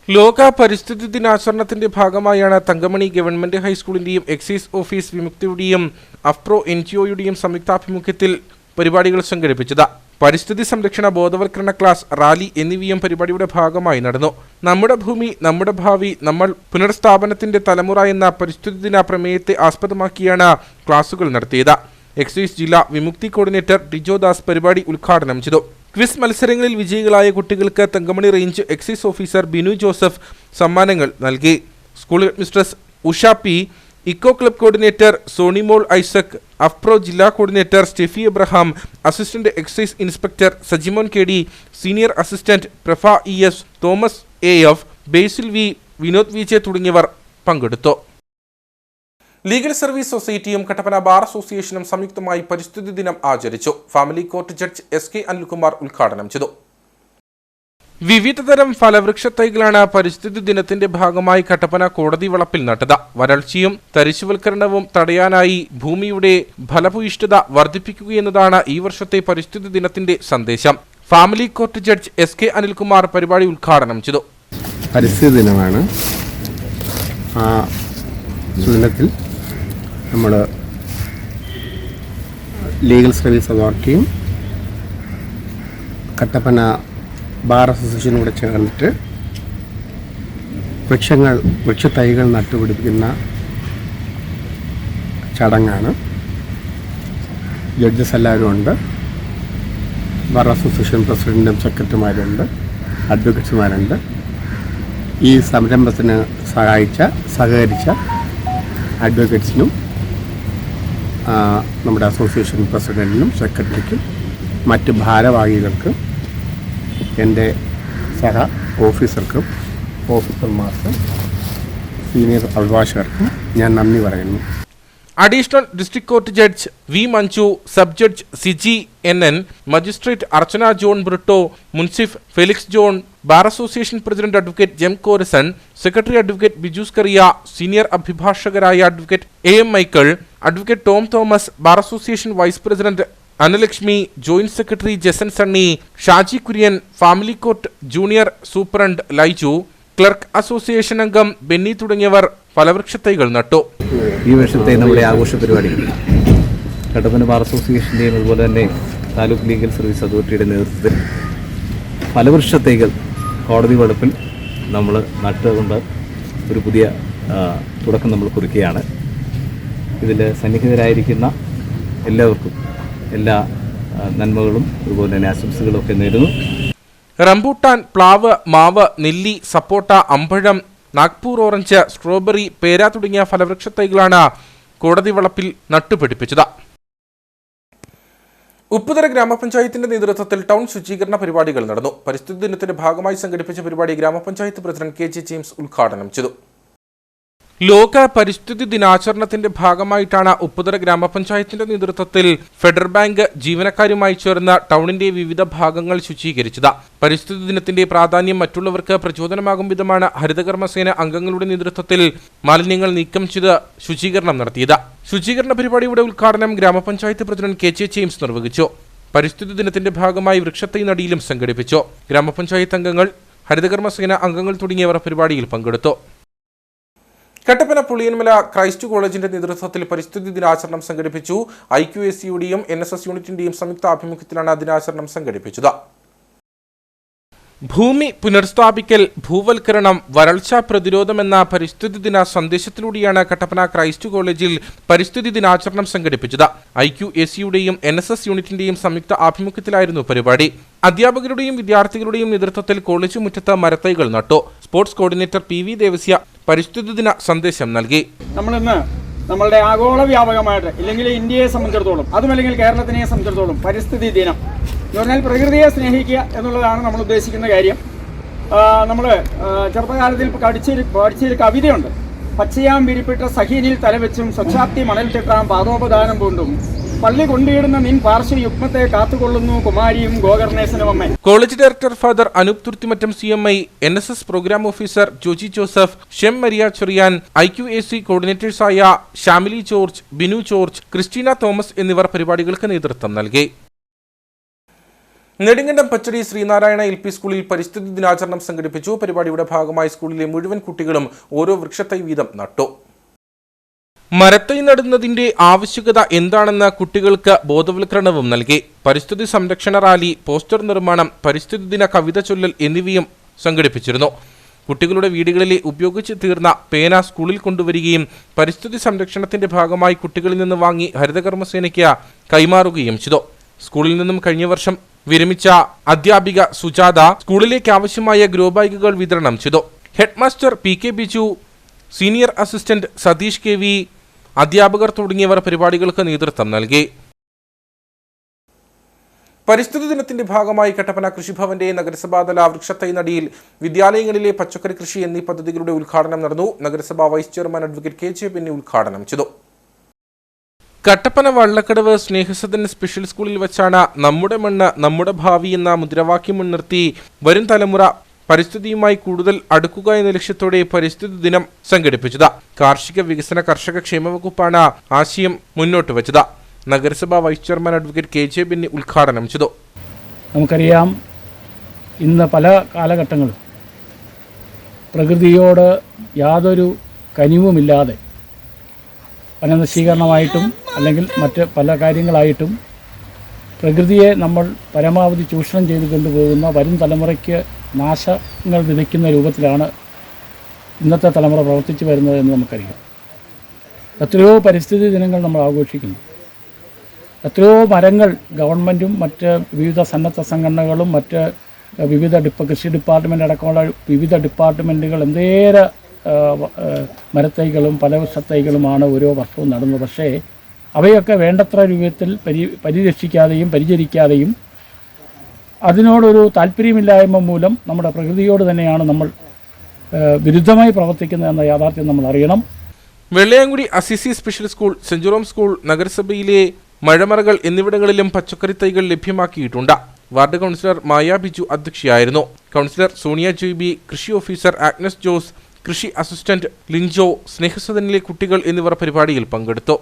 ലോക പരിസ്ഥിതി ദിനാചരണത്തിന്റെ ഭാഗമായാണ് തങ്കമണി ഗവൺമെന്റ് ഹൈസ്കൂളിന്റെയും എക്സൈസ് ഓഫീസ് വിമുക്തിയുടെയും അഫ്പ്രോ NGOയുടെയും സംയുക്താഭിമുഖ്യത്തിൽ പരിപാടികൾ സംഘടിപ്പിച്ചത്. പരിസ്ഥിതി സംരക്ഷണ ബോധവൽക്കരണ ക്ലാസ്, റാലി എന്നിവയും പരിപാടിയുടെ ഭാഗമായി നടന്നു. നമ്മുടെ ഭൂമി നമ്മുടെ ഭാവി, നമ്മൾ പുനർസ്ഥാപനത്തിന്റെ തലമുറ എന്ന പരിസ്ഥിതി ദിന പ്രമേയത്തെ ആസ്പദമാക്കിയാണ് ക്ലാസുകൾ നടത്തിയത്. എക്സൈസ് ജില്ലാ വിമുക്തി കോർഡിനേറ്റർ ഡിജോ ദാസ് പരിപാടി ഉദ്ഘാടനം ചെയ്തു. ക്വിസ് മത്സരങ്ങളിൽ വിജയികളായ കുട്ടികൾക്ക് Thankamani range excise officer Binu Joseph സമ്മാനങ്ങൾ നൽകി. School headmistress Usha P, eco club coordinator Sonimol Isaac, AFPRO ജില്ലാ coordinator Steffi Abraham, assistant excise inspector Sajimon KD, senior assistant prof ES, Thomas AF, Basil V, Vinod VJ തുടങ്ങിയവർ പങ്കെടുത്തു. ലീഗൽ സർവീസ് സൊസൈറ്റിയും കട്ടപ്പന ബാർ അസോസിയേഷനും സംയുക്തമായി പരിസ്ഥിതി ദിനം ആചരിച്ചു. Family court judge SK Anilkumar ഉദ്ഘാടനം ചെയ്തു. വിവിധതരം ഫലവൃക്ഷത്തൈകളാണ് പരിസ്ഥിതി ദിനത്തിന്റെ ഭാഗമായി കട്ടപ്പന കോടതി വളപ്പിൽ നട്ടത്. വരൾച്ചയും തരിശുവൽക്കരണവും തടയാനായി ഭൂമിയുടെ ഫലഭൂയിഷ്ഠത വർദ്ധിപ്പിക്കുകയെന്നതാണ് ഈ വർഷത്തെ പരിസ്ഥിതി ദിനത്തിന്റെ സന്ദേശം. Family court judge SK Anilkumar പരിപാടി ഉദ്ഘാടനം ചെയ്തു. പരിസ്ഥിതി ദിനമാണ്. ആ ദിനത്തിൽ നമ്മൾ ലീഗൽ സർവീസ് അതോറിറ്റിയും കട്ടപ്പന ബാർ അസോസിയേഷനും കൂടെ ചേർന്നിട്ട് വൃക്ഷത്തൈകൾ നട്ടുപിടിപ്പിക്കുന്ന ചടങ്ങാണ്. ജഡ്ജസ് എല്ലാവരും ഉണ്ട്. ബാർ അസോസിയേഷൻ പ്രസിഡൻറ്റും സെക്രട്ടറിമാരുണ്ട്, അഡ്വക്കേറ്റ്സുമാരുണ്ട്. ഈ സംരംഭത്തിന് സഹകരിച്ച അഡ്വക്കേറ്റ്സിനും നമ്മുടെ അസോസിയേഷൻ പ്രസിഡൻറ്റിനും സെക്രട്ടറിക്കും മറ്റ് ഭാരവാഹികൾക്കും എൻ്റെ സഹ ഓഫീസർമാർക്കും സീനിയർ അഭിഭാഷകർക്കും ഞാൻ നന്ദി പറയുന്നു. Additional district court judge V Manju, sub judge Siji NN, magistrate Archana John Britto, മുൻസിഫ് Felix John, bar association president advocate Gem Korason, secretary advocate Bijus Kariya, senior അഭിഭാഷകരായ advocate AM Michael, advocate Tom Thomas, bar association vice president Analakshmi, joint secretary Jason Sunny, Shaji Kurian, family court junior superintendent Laiju, clerk association അംഗം Benny തുടങ്ങിയവർ ഫലവൃക്ഷത്തൈകൾ നട്ടു. ഈ വർഷത്തെ നമ്മുടെ ആഘോഷ പരിപാടി Kattappana bar അസോസിയേഷൻ്റെയും അതുപോലെ തന്നെ താലൂക്ക് ലീഗൽ സർവീസ് അതോറിറ്റിയുടെ നേതൃത്വത്തിൽ ഫലവൃക്ഷ തൈകൾ കോടതി വളപ്പിൽ നമ്മൾ നട്ടുകൊണ്ട് ഒരു പുതിയ തുടക്കം നമ്മൾ കുറിക്കുകയാണ്. ഇതിൽ സന്നിഹിതരായിരിക്കുന്ന എല്ലാവർക്കും എല്ലാ നന്മകളും അതുപോലെ തന്നെ ആശംസകളും ഒക്കെ നേരുന്നു. റംബൂട്ടാൻ, പ്ലാവ്, മാവ്, നെല്ലി, സപ്പോട്ട, അമ്പഴം, നാഗ്പൂർ ഓറഞ്ച്, സ്ട്രോബെറി, പേര തുടങ്ങിയ ഫലവൃക്ഷ തൈകളാണ് കോടതി വളപ്പിൽ നട്ടുപിടിപ്പിച്ചത്. ഉപ്പുതറ ഗ്രാമപഞ്ചായത്തിന്റെ നേതൃത്വത്തിൽ ടൗൺ ശുചീകരണ പരിപാടികൾ നടന്നു. പരിസ്ഥിതി ദിനത്തിന്റെ ഭാഗമായി സംഘടിപ്പിച്ച പരിപാടി ഗ്രാമപഞ്ചായത്ത് പ്രസിഡന്റ് കെ ജെ ജെയിംസ് ഉദ്ഘാടനം ചെയ്തു. ലോക പരിസ്ഥിതി ദിനാചരണത്തിന്റെ ഭാഗമായിട്ടാണ് ഉപ്പുതറ ഗ്രാമപഞ്ചായത്തിന്റെ നേതൃത്വത്തിൽ ഫെഡറൽ ബാങ്ക് ജീവനക്കാരുമായി ചേർന്ന് ടൗണിന്റെ വിവിധ ഭാഗങ്ങൾ ശുചീകരിച്ചത്. പരിസ്ഥിതി ദിനത്തിന്റെ പ്രാധാന്യം മറ്റുള്ളവർക്ക് പ്രചോദനമാകും വിധമാണ് ഹരിതകർമ്മസേന അംഗങ്ങളുടെ നേതൃത്വത്തിൽ മാലിന്യങ്ങൾ നീക്കം ചെയ്ത് ശുചീകരണം നടത്തിയത്. ശുചീകരണ പരിപാടിയുടെ ഉദ്ഘാടനം ഗ്രാമപഞ്ചായത്ത് പ്രസിഡന്റ് കെ ജെ ജെയിംസ് നിർവഹിച്ചു. പരിസ്ഥിതി ദിനത്തിന്റെ ഭാഗമായി വൃക്ഷത്തൈ നടീലും സംഘടിപ്പിച്ചു. ഗ്രാമപഞ്ചായത്ത് അംഗങ്ങൾ, ഹരിതകർമ്മസേന അംഗങ്ങൾ തുടങ്ങിയവർ പരിപാടിയിൽ പങ്കെടുത്തു. കട്ടപ്പന പുളിയൻമല ക്രൈസ്റ്റ് കോളേജിന്റെ നേതൃത്വത്തിൽ പരിസ്ഥിതി ദിനാചരണം സംഘടിപ്പിച്ചു. IQACയുടെയും NSS യൂണിറ്റിന്റെയും സംയുക്ത ആഭിമുഖ്യത്തിലാണ് ദിനാചരണം സംഘടിപ്പിച്ചത്. ഭൂമി പുനഃസ്ഥാപിക്കൽ, ഭൂവൽക്കരണം, വരൾച്ച പ്രതിരോധം എന്ന പരിസ്ഥിതി ദിന സന്ദേശത്തിലൂടെയാണ് കട്ടപ്പന ക്രൈസ്റ്റ് കോളേജിൽ പരിസ്ഥിതി ദിനാചരണം സംഘടിപ്പിച്ചത്. IQACയുടെയും NSS യൂണിറ്റിന്റെയും സംയുക്ത ആഭിമുഖ്യത്തിലായിരുന്നു പരിപാടി. അധ്യാപകരുടെയും വിദ്യാർത്ഥികളുടെയും നേതൃത്വത്തിൽ കോളേജ് മുറ്റത്ത് മരത്തൈകൾ നട്ടു. സ്പോർട്സ് കോർഡിനേറ്റർ PV ദേവസ്യ പരിസ്ഥിതി ദിന സന്ദേശം നൽകി. നമ്മളിന്ന് നമ്മളുടെ ആഗോള വ്യാപകമായിട്ട് ഇല്ലെങ്കിൽ ഇന്ത്യയെ സംബന്ധിച്ചിടത്തോളം, അതുമല്ലെങ്കിൽ കേരളത്തിനെ സംബന്ധിച്ചിടത്തോളം പരിസ്ഥിതി ദിനം എന്ന് പറഞ്ഞാൽ പ്രകൃതിയെ സ്നേഹിക്കുക എന്നുള്ളതാണ് നമ്മൾ ഉദ്ദേശിക്കുന്ന കാര്യം. നമ്മൾ ചെറുപ്പകാലത്തിൽ പഠിച്ചൊരു കവിതയുണ്ട്. പച്ചയാം വിരിപ്പിട്ട സഹീനിൽ തലവെച്ചും സ്വച്ഛാപ്തി മണൽ തെട്ടാം പാദോപദാനം കൊണ്ടും പള്ളി കൊണ്ടിടുന്ന നിൻ പാർശ്വയുഗ്മത്തെ കാത്തുകൊള്ളുന്നു കുമാരിയും ഗോകർണേശനുമമ്മ. College director father Anoop Thurthimattam CMI, NSS programme officer Joji Joseph, Shem Maria Cherian, IQAC കോർഡിനേറ്റേഴ്സായ Shamili George, Binu George, Christina Thomas എന്നിവർ പരിപാടികൾക്ക് നേതൃത്വം നൽകി. നെടുങ്കണ്ടം പച്ചടി ശ്രീനാരായണ LP സ്കൂളിൽ പരിസ്ഥിതി ദിനാചരണം സംഘടിപ്പിച്ചു. പരിപാടിയുടെ ഭാഗമായി സ്കൂളിലെ മുഴുവൻ കുട്ടികളും ഓരോ വൃക്ഷത്തൈ വീതം നട്ടു. മരത്തൈ നടുന്നതിന്റെ ആവശ്യകത എന്താണെന്ന് കുട്ടികൾക്ക് ബോധവൽക്കരണവും നൽകി. പരിസ്ഥിതി സംരക്ഷണ റാലി, പോസ്റ്റർ നിർമ്മാണം, പരിസ്ഥിതി ദിന കവിത ചൊല്ലൽ എന്നിവയും സംഘടിപ്പിച്ചിരുന്നു. കുട്ടികളുടെ വീടുകളിലെ ഉപയോഗിച്ച് തീർന്ന പേന സ്കൂളിൽ കൊണ്ടുവരികയും പരിസ്ഥിതി സംരക്ഷണത്തിന്റെ ഭാഗമായി കുട്ടികളിൽ നിന്ന് വാങ്ങി ഹരിതകർമ്മസേനയ്ക്ക് കൈമാറുകയും ചെയ്തു. സ്കൂളിൽ നിന്നും കഴിഞ്ഞ വർഷം വിരമിച്ച അധ്യാപിക സുജാത സ്കൂളിലേക്ക് ആവശ്യമായ ഗ്രോ ബാഗുകൾ വിതരണം ചെയ്തു. Headmaster PK Biju, senior assistant Satheesh KV, അധ്യാപകർ തുടങ്ങിയവർ പരിപാടികൾക്ക് നേതൃത്വം നൽകി. പരിസ്ഥിതി ദിനത്തിന്റെ ഭാഗമായി കട്ടപ്പന കൃഷിഭവന്റെ നഗരസഭാതല വൃക്ഷത്തൈ നടിയിൽ വിദ്യാലയങ്ങളിലെ പച്ചക്കറി കൃഷി എന്നീ പദ്ധതികളുടെ ഉദ്ഘാടനം നടന്നു. നഗരസഭാ vice chairman advocate KJ Benny ഉദ്ഘാടനം ചെയ്തു. കട്ടപ്പന വള്ളക്കടവ് സ്നേഹസദൻ സ്പെഷ്യൽ സ്കൂളിൽ വച്ചാണ് നമ്മുടെ മണ്ണ് നമ്മുടെ ഭാവി എന്ന മുദ്രാവാക്യം മുൻനിർത്തി വരും തലമുറ പരിസ്ഥിതിയുമായി കൂടുതൽ അടുക്കുക എന്ന ലക്ഷ്യത്തോടെ പരിസ്ഥിതി ദിനം സംഘടിപ്പിച്ചത്. കാർഷിക വികസന കർഷക ക്ഷേമ വകുപ്പാണ് ആശയം മുന്നോട്ട് വെച്ചത്. നഗരസഭാ vice chairman advocate KJ Benny ഉദ്ഘാടനം ചെയ്തു. നമുക്കറിയാം, ഇന്ന് പല കാലഘട്ടങ്ങളും പ്രകൃതിയോട് യാതൊരു കനിവുമില്ലാതെ വനനശീകരണമായിട്ടും അല്ലെങ്കിൽ മറ്റ് പല കാര്യങ്ങളായിട്ടും പ്രകൃതിയെ നമ്മൾ പരമാവധി ചൂഷണം ചെയ്ത് കൊണ്ടുപോകുന്ന വരും തലമുറയ്ക്ക് നാശങ്ങൾ വിതയ്ക്കുന്ന രൂപത്തിലാണ് ഇന്നത്തെ തലമുറ പ്രവർത്തിച്ചു വരുന്നത് എന്ന് നമുക്കറിയാം. എത്രയോ പരിസ്ഥിതി ദിനങ്ങൾ നമ്മൾ ആഘോഷിക്കുന്നു. എത്രയോ മരങ്ങൾ ഗവൺമെൻറ്റും മറ്റ് വിവിധ സന്നദ്ധ സംഘടനകളും മറ്റ് വിവിധ കൃഷി ഡിപ്പാർട്ട്മെൻ്റ് അടക്കമുള്ള വിവിധ ഡിപ്പാർട്ട്മെൻറ്റുകൾ എന്തേറെ മരത്തൈകളും ഫലവൃക്ഷത്തൈകളുമാണ് ഓരോ വർഷവും നടുന്നത്. പക്ഷേ അവയൊക്കെ വേണ്ടത്ര രൂപത്തിൽ പരിരക്ഷിക്കാതെയും പരിചരിക്കാതെയും അതിനോടൊരു താല്പര്യമില്ലായ്മ മൂലം നമ്മുടെ പ്രകൃതിയോട് തന്നെയാണ് നമ്മൾ വിരുദ്ധമായി പ്രവർത്തിക്കുന്നത് എന്ന യാഥാർത്ഥ്യം നമ്മൾ അറിയണം. Vellayamkudi Assisi special school, saint George school, നഗരസഭയിലെ മഴമറകൾ എന്നിവിടങ്ങളിലും പച്ചക്കറി തൈകൾ ലഭ്യമാക്കിയിട്ടുണ്ട്. വാർഡ് കൗൺസിലർ മായ ബിജു അധ്യക്ഷയായിരുന്നു. കൗൺസിലർ സോണിയ JB, കൃഷി ഓഫീസർ ആഗ്നസ് ജോസ്, കൃഷി അസിസ്റ്റന്റ് ലിൻജോ, സ്നേഹസദനിലെ കുട്ടികൾ എന്നിവർ പരിപാടിയിൽ പങ്കെടുത്തു.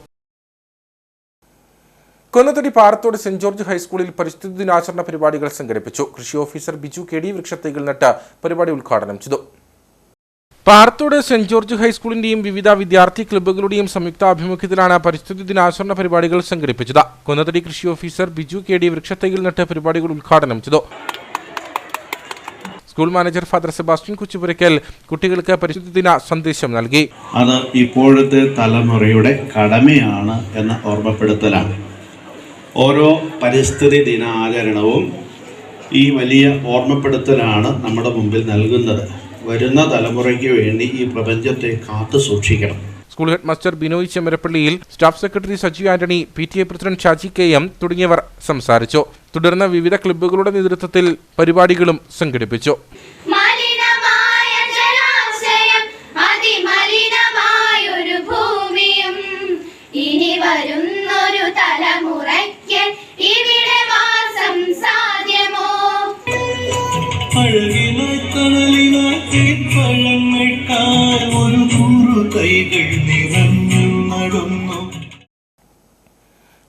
കൊന്നത്തടി പാറത്തോട് സെന്റ് ജോർജ് ഹൈസ്കൂളിൽ പരിസ്ഥിതി ദിനാചരണ പരിപാടികൾ സംഘടിപ്പിച്ചു. കൃഷി ഓഫീസർ ബിജു KD വൃക്ഷത്തൈകൾ നട്ട് പരിപാടി ഉദ്ഘാടനം ചെയ്തു. പാറത്തോട് സെന്റ് ജോർജ് ഹൈസ്കൂളിന്റെയും വിവിധ വിദ്യാർത്ഥി ക്ലബ്ബുകളുടെയും സംയുക്താഭിമുഖ്യത്തിലാണ് പരിസ്ഥിതി ദിനാചരണ പരിപാടികൾ സംഘടിപ്പിച്ചത്. കുന്നത്തടി കൃഷി ഓഫീസർ ബിജു കെ.ഡി വൃക്ഷത്തൈകൾ നട്ട് പരിപാടികൾ ഉദ്ഘാടനം ചെയ്തു. സ്കൂൾ മാനേജർ ഫാദർ സെബാസ്റ്റ്യൻ കുച്ചുപുരയ്ക്കൽ കുട്ടികൾക്ക് പരിസ്ഥിതി ദിന സന്ദേശം നൽകി. അത് ഇപ്പോഴത്തെ തലമുറയുടെ കടമയാണ് എന്ന ഓർമ്മപ്പെടുത്തലാണ്. ഓരോ പരിസ്ഥിതി ദിനാചരണവും ഈ വലിയ ഓർമ്മപ്പെടുത്തലാണ് നമ്മുടെ മുമ്പിൽ നൽകുന്നത്. വരുന്ന തലമുറയ്ക്ക് വേണ്ടി ഈ പ്രപഞ്ചത്തെ കാത്തു സൂക്ഷിക്കണം. സ്കൂൾ ഹെഡ് മാസ്റ്റർ ബിനോയ് ചെമ്മരപ്പള്ളിയിൽ, staff secretary Saji Antony, PTA president Shaji KM തുടങ്ങിയവർ സംസാരിച്ചു. തുടർന്ന് വിവിധ ക്ലബ്ബുകളുടെ നേതൃത്വത്തിൽ പരിപാടികളും സംഘടിപ്പിച്ചു. ഇനി വരുന്നൊരു തലമുറയ്ക്ക് ഇവിടെ വാസം സാധ്യമോ?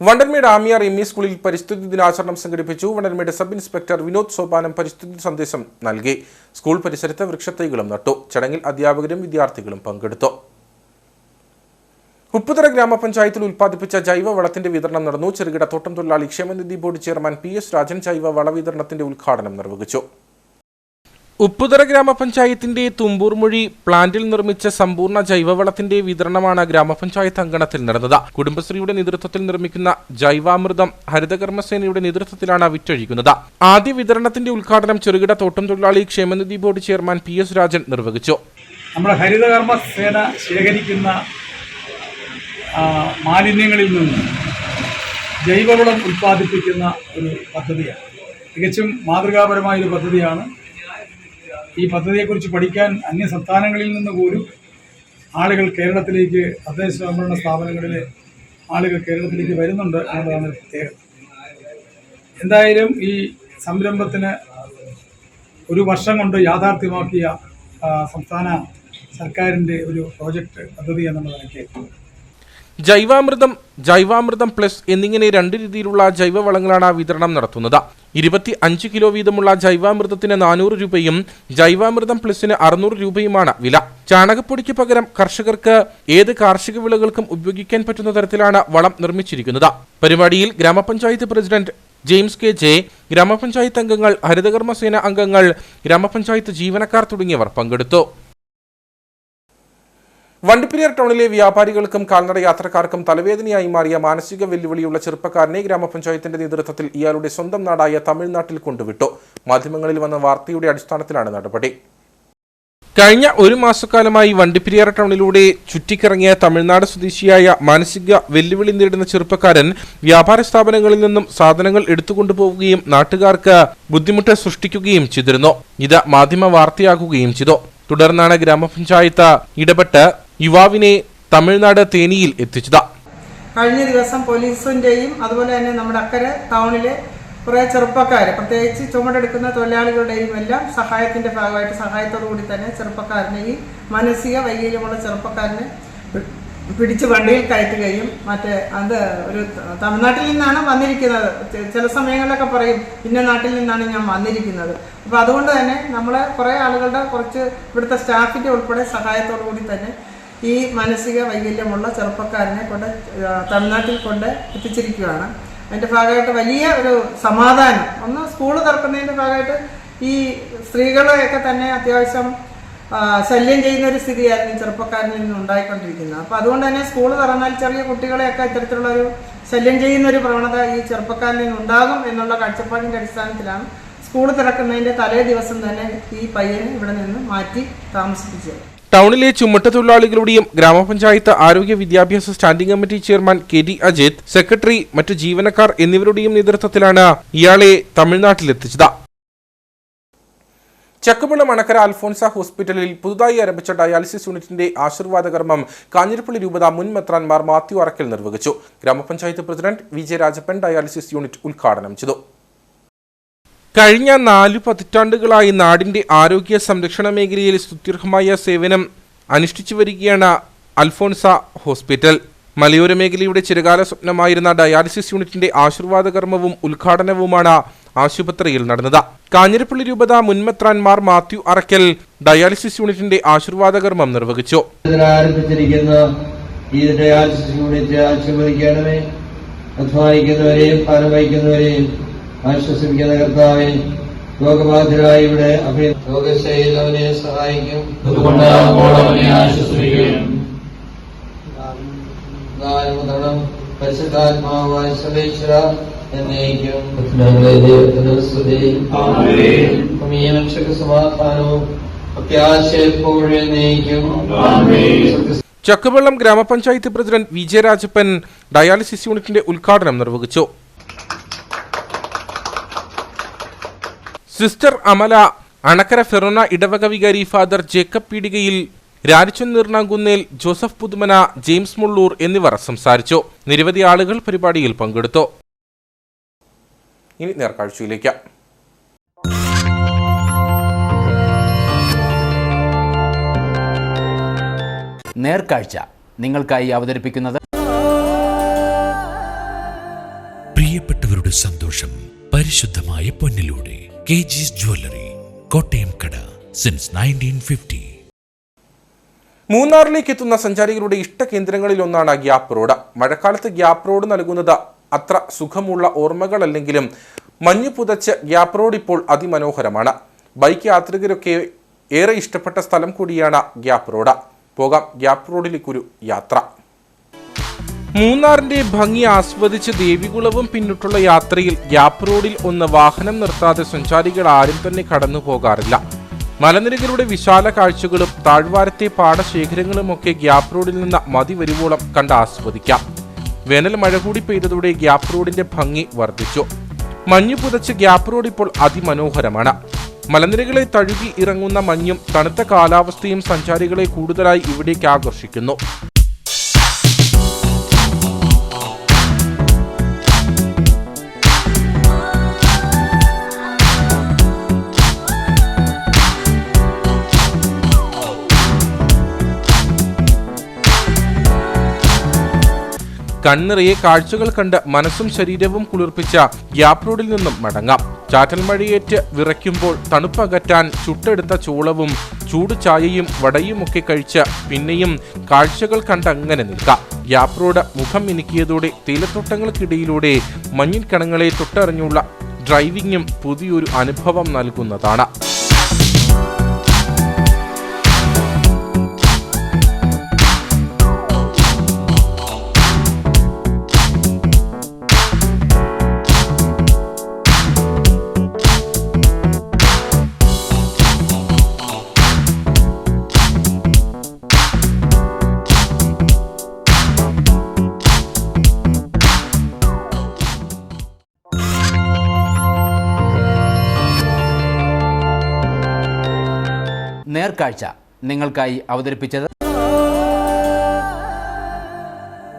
വണ്ടൻമേട് ആമിയാർ ME സ്കൂളിൽ പരിസ്ഥിതി ദിനാചരണം സംഘടിപ്പിച്ചു. വണ്ടൻമേട് സബ് ഇൻസ്പെക്ടർ വിനോദ് സോപാനം പരിസ്ഥിതി സന്ദേശം നൽകി. സ്കൂൾ പരിസരത്ത് വൃക്ഷത്തൈകളും നട്ടു. ചടങ്ങിൽ അധ്യാപകരും വിദ്യാർത്ഥികളും പങ്കെടുത്തു. ഉപ്പുതറ ഗ്രാമപഞ്ചായത്തിൽ ഉൽപ്പാദിപ്പിച്ച ജൈവവളത്തിന്റെ വിതരണം നടന്നു. ചെറുകിട തോട്ടം തൊഴിലാളി ക്ഷേമനിധി ബോർഡ് ചെയർമാൻ PS രാജൻ ജൈവ വള വിതരണത്തിന്റെ ഉദ്ഘാടനം നിർവഹിച്ചു. ഉപ്പുതറ ഗ്രാമപഞ്ചായത്തിന്റെ തുമ്പൂർമൊഴി പ്ലാന്റിൽ നിർമ്മിച്ച സമ്പൂർണ്ണ ജൈവവളത്തിന്റെ വിതരണമാണ് ഗ്രാമപഞ്ചായത്ത് അങ്കണത്തിൽ നടന്നത്. കുടുംബശ്രീയുടെ നേതൃത്വത്തിൽ നിർമ്മിക്കുന്ന ജൈവാമൃതം ഹരിതകർമ്മസേനയുടെ നേതൃത്വത്തിലാണ് വിറ്റഴിക്കുന്നത്. ആദ്യ വിതരണത്തിന്റെ ഉദ്ഘാടനം ചെറുകിട തോട്ടം തൊഴിലാളി ക്ഷേമനിധി ബോർഡ് ചെയർമാൻ PS രാജൻ നിർവഹിച്ചു. നമ്മുടെ ഹരിതകർമ്മസേന ശേഖരിക്കുന്ന മാലിന്യങ്ങളിൽ നിന്ന് ജൈവവളം ഉൽപ്പാദിപ്പിക്കുന്ന ഒരു പദ്ധതിയാണ്. തികച്ചും മാതൃകാപരമായൊരു പദ്ധതിയാണ്. ഈ പദ്ധതിയെക്കുറിച്ച് പഠിക്കാൻ അന്യ സംസ്ഥാനങ്ങളിൽ നിന്ന് പോലും ആളുകൾ കേരളത്തിലേക്ക്, തദ്ദേശ സ്വയംഭരണ സ്ഥാപനങ്ങളിലെ ആളുകൾ കേരളത്തിലേക്ക് വരുന്നുണ്ട് എന്നതാണ് പ്രത്യേകത. എന്തായാലും ഈ സംരംഭത്തിന് ഒരു വർഷം കൊണ്ട് യാഥാർത്ഥ്യമാക്കിയ സംസ്ഥാന സർക്കാരിൻ്റെ ഒരു പ്രോജക്റ്റ് പദ്ധതി എന്നുള്ള നിലയ്ക്ക് ജൈവാമൃതം പ്ലസ് എന്നിങ്ങനെ 2 രീതിയിലുള്ള ജൈവവളങ്ങളാണ് വിതരണം നടത്തുന്നത്. 25 കിലോ വീതമുള്ള ജൈവാമൃതത്തിന് 400 രൂപയും ജൈവാമൃതം പ്ലസിന് 600 രൂപയുമാണ് വില. ചാണകപ്പൊടിക്ക് പകരം കർഷകർക്ക് ഏത് കാർഷിക വിളകൾക്കും ഉപയോഗിക്കാൻ പറ്റുന്ന തരത്തിലാണ് വളം നിർമ്മിച്ചിരിക്കുന്നത്. പരിപാടിയിൽ ഗ്രാമപഞ്ചായത്ത് പ്രസിഡന്റ് ജെയിംസ് KJ, ഗ്രാമപഞ്ചായത്ത് അംഗങ്ങൾ, ഹരിതകർമ്മസേന അംഗങ്ങൾ, ഗ്രാമപഞ്ചായത്ത് ജീവനക്കാർ തുടങ്ങിയവർ പങ്കെടുത്തു. വണ്ടിപ്പെരിയാർ ടൗണിലെ വ്യാപാരികൾക്കും കാൽനട യാത്രക്കാർക്കും തലവേദനയായി മാറിയ മാനസിക വെല്ലുവിളിയുള്ള ചെറുപ്പക്കാരനെ ഗ്രാമപഞ്ചായത്തിന്റെ നേതൃത്വത്തിൽ ഇയാളുടെ സ്വന്തം നാടായ തമിഴ്നാട്ടിൽ കൊണ്ടുവിട്ടു. മാധ്യമങ്ങളിൽ വന്ന വാർത്തയുടെ അടിസ്ഥാനത്തിലാണ് നടപടി. കഴിഞ്ഞ 1 മാസക്കാലമായി വണ്ടിപ്പെരിയാർ ടൗണിലൂടെ ചുറ്റിക്കറങ്ങിയ തമിഴ്നാട് സ്വദേശിയായ മാനസിക വെല്ലുവിളി നേരിടുന്ന ചെറുപ്പക്കാരൻ വ്യാപാര സ്ഥാപനങ്ങളിൽ നിന്നും സാധനങ്ങൾ എടുത്തുകൊണ്ടുപോവുകയും നാട്ടുകാർക്ക് ബുദ്ധിമുട്ട് സൃഷ്ടിക്കുകയും ചെയ്തിരുന്നു. ഇത് മാധ്യമ വാർത്തയാകുകയും ചെയ്തു. തുടർന്നാണ് ഗ്രാമപഞ്ചായത്ത് ഇടപെട്ട് യുവാവിനെ തമിഴ്നാട് തേനിയിൽ എത്തിച്ചത്. കഴിഞ്ഞ ദിവസം പോലീസിന്റെയും അതുപോലെ തന്നെ നമ്മുടെ അക്കരെ ടൗണിലെ കുറേ ചെറുപ്പക്കാർ, പ്രത്യേകിച്ച് ചുമടെടുക്കുന്ന തൊഴിലാളികളുടെയും എല്ലാം സഹായത്തിന്റെ ഭാഗമായിട്ട് സഹായത്തോടു കൂടി തന്നെ ചെറുപ്പക്കാരനെ, ഈ മാനസിക വൈകല്യമുള്ള ചെറുപ്പക്കാരനെ പിടിച്ച് വണ്ടിയിൽ കയറ്റുകയും അത് ഒരു തമിഴ്നാട്ടിൽ നിന്നാണ് വന്നിരിക്കുന്നത്. ചില സമയങ്ങളിലൊക്കെ പറയും ഇന്ന നാട്ടിൽ നിന്നാണ് ഞാൻ വന്നിരിക്കുന്നത്. അപ്പോൾ അതുകൊണ്ട് തന്നെ നമ്മളെ കുറേ ആളുകളുടെ കുറച്ച് ഇവിടുത്തെ സ്റ്റാഫിൻ്റെ ഉൾപ്പെടെ സഹായത്തോടു കൂടി തന്നെ ഈ മാനസിക വൈകല്യമുള്ള ചെറുപ്പക്കാരനെ കൊണ്ട് തമിഴ്നാട്ടിൽ കൊണ്ട് എത്തിച്ചിരിക്കുകയാണ്. അതിൻ്റെ ഭാഗമായിട്ട് വലിയ ഒരു സമാധാനം, ഒന്ന് സ്കൂൾ തുറക്കുന്നതിൻ്റെ ഭാഗമായിട്ട് ഈ സ്ത്രീകളെയൊക്കെ തന്നെ അത്യാവശ്യം ശല്യം ചെയ്യുന്ന ഒരു സ്ഥിതിയായിരുന്നു ചെറുപ്പക്കാരിൽ നിന്ന് ഉണ്ടായിക്കൊണ്ടിരിക്കുന്നത്. അപ്പോൾ അതുകൊണ്ട് തന്നെ സ്കൂൾ തുറന്നാൽ ചെറിയ കുട്ടികളെയൊക്കെ ഇത്തരത്തിലുള്ള ഒരു ശല്യം ചെയ്യുന്ന ഒരു പ്രവണത ഈ ചെറുപ്പക്കാരിൽ നിന്നുണ്ടാകും എന്നുള്ള കാഴ്ചപ്പാടിൻ്റെ അടിസ്ഥാനത്തിലാണ് സ്കൂൾ തുറക്കുന്നതിൻ്റെ തലേ ദിവസം തന്നെ ഈ പയ്യനെ ഇവിടെ നിന്ന് മാറ്റി താമസിപ്പിച്ചത്. ടൗണിലെ ചുമട്ടുതൊഴിലാളികളുടെയും ഗ്രാമപഞ്ചായത്ത് ആരോഗ്യ വിദ്യാഭ്യാസ standing committee chairman KD Ajith, secretary, മറ്റു ജീവനക്കാർ എന്നിവരുടെയും നേതൃത്വത്തിലാണ് ഇയാളെ തമിഴ്നാട്ടിലെത്തിച്ചത്. ചക്കുപുള്ള മണക്കര അൽഫോൻസ ഹോസ്പിറ്റലിൽ പുതുതായി ആരംഭിച്ച ഡയാലിസിസ് യൂണിറ്റിന്റെ ആശീർവാദ കർമ്മം കാഞ്ഞിരപ്പള്ളി രൂപത മുൻ മെത്രാൻമാർ മാത്യു അറക്കൽ നിർവഹിച്ചു. ഗ്രാമപഞ്ചായത്ത് president VJ Rajappan dialysis unit ഉദ്ഘാടനം ചെയ്തു. കഴിഞ്ഞ 4 പതിറ്റാണ്ടുകളായി നാടിന്റെ ആരോഗ്യ സംരക്ഷണ മേഖലയിൽ സ്തുത്യർഹമായ സേവനം അനുഷ്ഠിച്ചു വരികയാണ് അൽഫോൻസ ഹോസ്പിറ്റൽ. മലയോര മേഖലയുടെ ചിരകാല സ്വപ്നമായിരുന്ന ഡയാലിസിസ് യൂണിറ്റിന്റെ ആശീർവാദ കർമ്മവും ഉദ്ഘാടനവുമാണ് ആശുപത്രിയിൽ നടന്നത്. കാഞ്ഞിരപ്പള്ളി രൂപത മുൻ മെത്രാൻമാർ മാത്യു അറക്കൽ, ഡയാലിസിസ് യൂണിറ്റിന്റെ ആശീർവാദകർമ്മം നിർവഹിച്ചു. ആരംഭിച്ചിരിക്കുന്ന ഈ ഡയാലിസിസ് യൂണിറ്റ് ആശീർവദിക്കണമേ. അധ്വാനിക്കുന്നവരെയും ഭാരം വഹിക്കുന്നവരെയും ആശ്വസിപ്പിക്കുന്ന കർത്താവേ, രോഗബാധിതരായ ഇവിടെ രോഗശൈലിയിൽ അവനെ സഹായിക്കും. പരിശുദ്ധാത്മാവായ സർവേശ്വര എന്നേക്കും ദൈവത്തിന് സ്തുതി. മനുഷ്യർക്ക് സമാധാനവും അത്യാശയപ്പോഴും എന്നേക്കും. ചക്കവെള്ളം ഗ്രാമപഞ്ചായത്ത് president V J Rajappan dialysis യൂണിറ്റിന്റെ ഉദ്ഘാടനം നിർവഹിച്ചു. സിസ്റ്റർ അമല, അണക്കര ഫെറോന ഇടവക വികാരി ഫാദർ ജേക്കബ് പീടികയിൽ, രാരിച്ചൻ നീർണാങ്കുന്നേൽ, ജോസഫ് പുതുമന, ജെയിംസ് മുള്ളൂർ എന്നിവർ സംസാരിച്ചു. നിരവധി ആളുകൾ പരിപാടിയിൽ പങ്കെടുത്തു. ഇനി നേർക്കാഴ്ചയിലേക്ക്. നേർക്കാഴ്ച നിങ്ങൾക്കായി അവതരിപ്പിക്കുന്നത് പ്രിയപ്പെട്ടവരുടെ സന്തോഷം പരിശുദ്ധമായ പൊന്നിലൂടെ കെജിസ് ജ്വല്ലറി, കോട്ടയം കട, സിൻസ് 1950. മൂന്നാറിലേക്ക് എത്തുന്ന സഞ്ചാരികളുടെ ഇഷ്ടകേന്ദ്രങ്ങളിൽ ഒന്നാണ് ഗ്യാപ്പ് റോഡ്. മഴക്കാലത്ത് ഗ്യാപ്പ് റോഡ് നൽകുന്നത് അത്ര സുഖമുള്ള ഓർമ്മകളല്ലെങ്കിലും മഞ്ഞു പുതച്ച് ഗ്യാപ്പ് റോഡ് ഇപ്പോൾ അതിമനോഹരമാണ്. ബൈക്ക് യാത്രികരൊക്കെ ഏറെ ഇഷ്ടപ്പെട്ട സ്ഥലം കൂടിയാണ് ഗ്യാപ്പ് റോഡ്. പോകാം ഗ്യാപ്പ് റോഡിലേക്കൊരു യാത്ര. മൂന്നാറിന്റെ ഭംഗി ആസ്വദിച്ച് ദേവികുളവും പിന്നിട്ടുള്ള യാത്രയിൽ ഗ്യാപ്പ് റോഡിൽ ഒന്ന് വാഹനം നിർത്താതെ സഞ്ചാരികൾ ആരും തന്നെ കടന്നു പോകാറില്ല. മലനിരകളുടെ വിശാല കാഴ്ചകളും താഴ്വാരത്തെ പാടശേഖരങ്ങളുമൊക്കെ ഗ്യാപ്പ് റോഡിൽ നിന്ന് മതി വരുവോളം കണ്ട് ആസ്വദിക്കാം. വേനൽ മഴ കൂടി പെയ്തതോടെ ഗ്യാപ്പ് റോഡിന്റെ ഭംഗി വർദ്ധിച്ചു. മഞ്ഞു പുതച്ച് ഗ്യാപ്പ് റോഡ് ഇപ്പോൾ അതിമനോഹരമാണ്. മലനിരകളെ തഴുകി ഇറങ്ങുന്ന മഞ്ഞും തണുത്ത കാലാവസ്ഥയും സഞ്ചാരികളെ കൂടുതലായി ഇവിടേക്ക് ആകർഷിക്കുന്നു. കണ്ണിറയെ കാഴ്ചകൾ കണ്ട് മനസ്സും ശരീരവും കുളിർപ്പിച്ച ഗ്യാപ്പ് റോഡിൽ നിന്നും മടങ്ങാം. ചാറ്റൽ മഴയേറ്റ് വിറയ്ക്കുമ്പോൾ തണുപ്പകറ്റാൻ ചുട്ടെടുത്ത ചോളവും ചൂട് ചായയും വടയുമൊക്കെ കഴിച്ച് പിന്നെയും കാഴ്ചകൾ കണ്ടങ്ങനെ നിൽക്കാം. ഗ്യാപ്പ് റോഡ് മുഖം മിനുക്കിയതോടെ തേയിലത്തോട്ടങ്ങൾക്കിടയിലൂടെ മഞ്ഞിൻ കണങ്ങളെ തൊട്ടറിഞ്ഞുള്ള ഡ്രൈവിംഗും പുതിയൊരു അനുഭവം നൽകുന്നതാണ്. നേർക്കാഴ്ച നിങ്ങൾക്കായി അവതരിപ്പിച്ചത്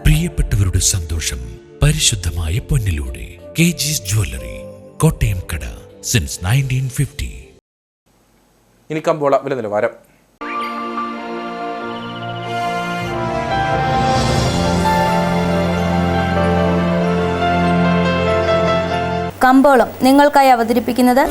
പ്രിയപ്പെട്ടവരുടെ സന്തോഷം പരിശുദ്ധമായ പൊന്നിലൂടെ കെജിസ് ജ്വല്ലറി, കോട്ടയം കട, സിൻസ് 1950. ഇനി കമ്പോള വില നിലവാരം. കമ്പോളം നിങ്ങൾക്കായി അവതരിപ്പിക്കുന്നത്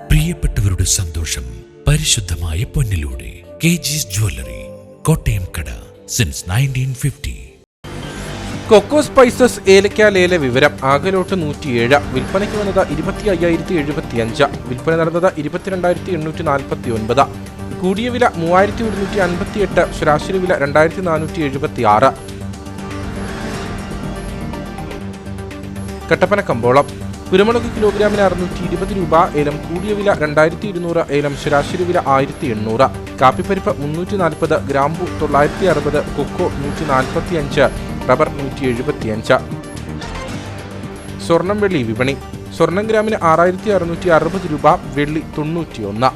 പ്രിയപ്പെട്ടവരുടെ സന്തോഷം പരിശുദ്ധമായ പൊന്നിലൂടെ കെജിസ് ജ്വല്ലറി, കോട്ടയം കട, സിൻസ് 1950. കൊക്കോ സ്പൈസസ് ഏലക്ക ലേല വിവരം. ആകലോട്ട് 107, വിൽപ്പനയ്ക്ക് വന്നത് 25,075, വിൽപ്പന നടന്നത് 22,849. കൂടിയ വില 3,158, ശരാശരി വില 2,476. കട്ടപ്പന കമ്പോളം. കുരുമുളക് കിലോഗ്രാമിന് 620 രൂപ, ഏലം കൂടിയ വില 2,200, ഏലം ശരാശരി വില 1,800. കാപ്പിപ്പരിപ്പ് 340, ഗ്രാമ്പു 960, കൊക്കോ 145, റബ്ബർ 175. സ്വർണം വെള്ളി വിപണി. സ്വർണം ഗ്രാമിന് 6,660 രൂപ, വെള്ളി 91.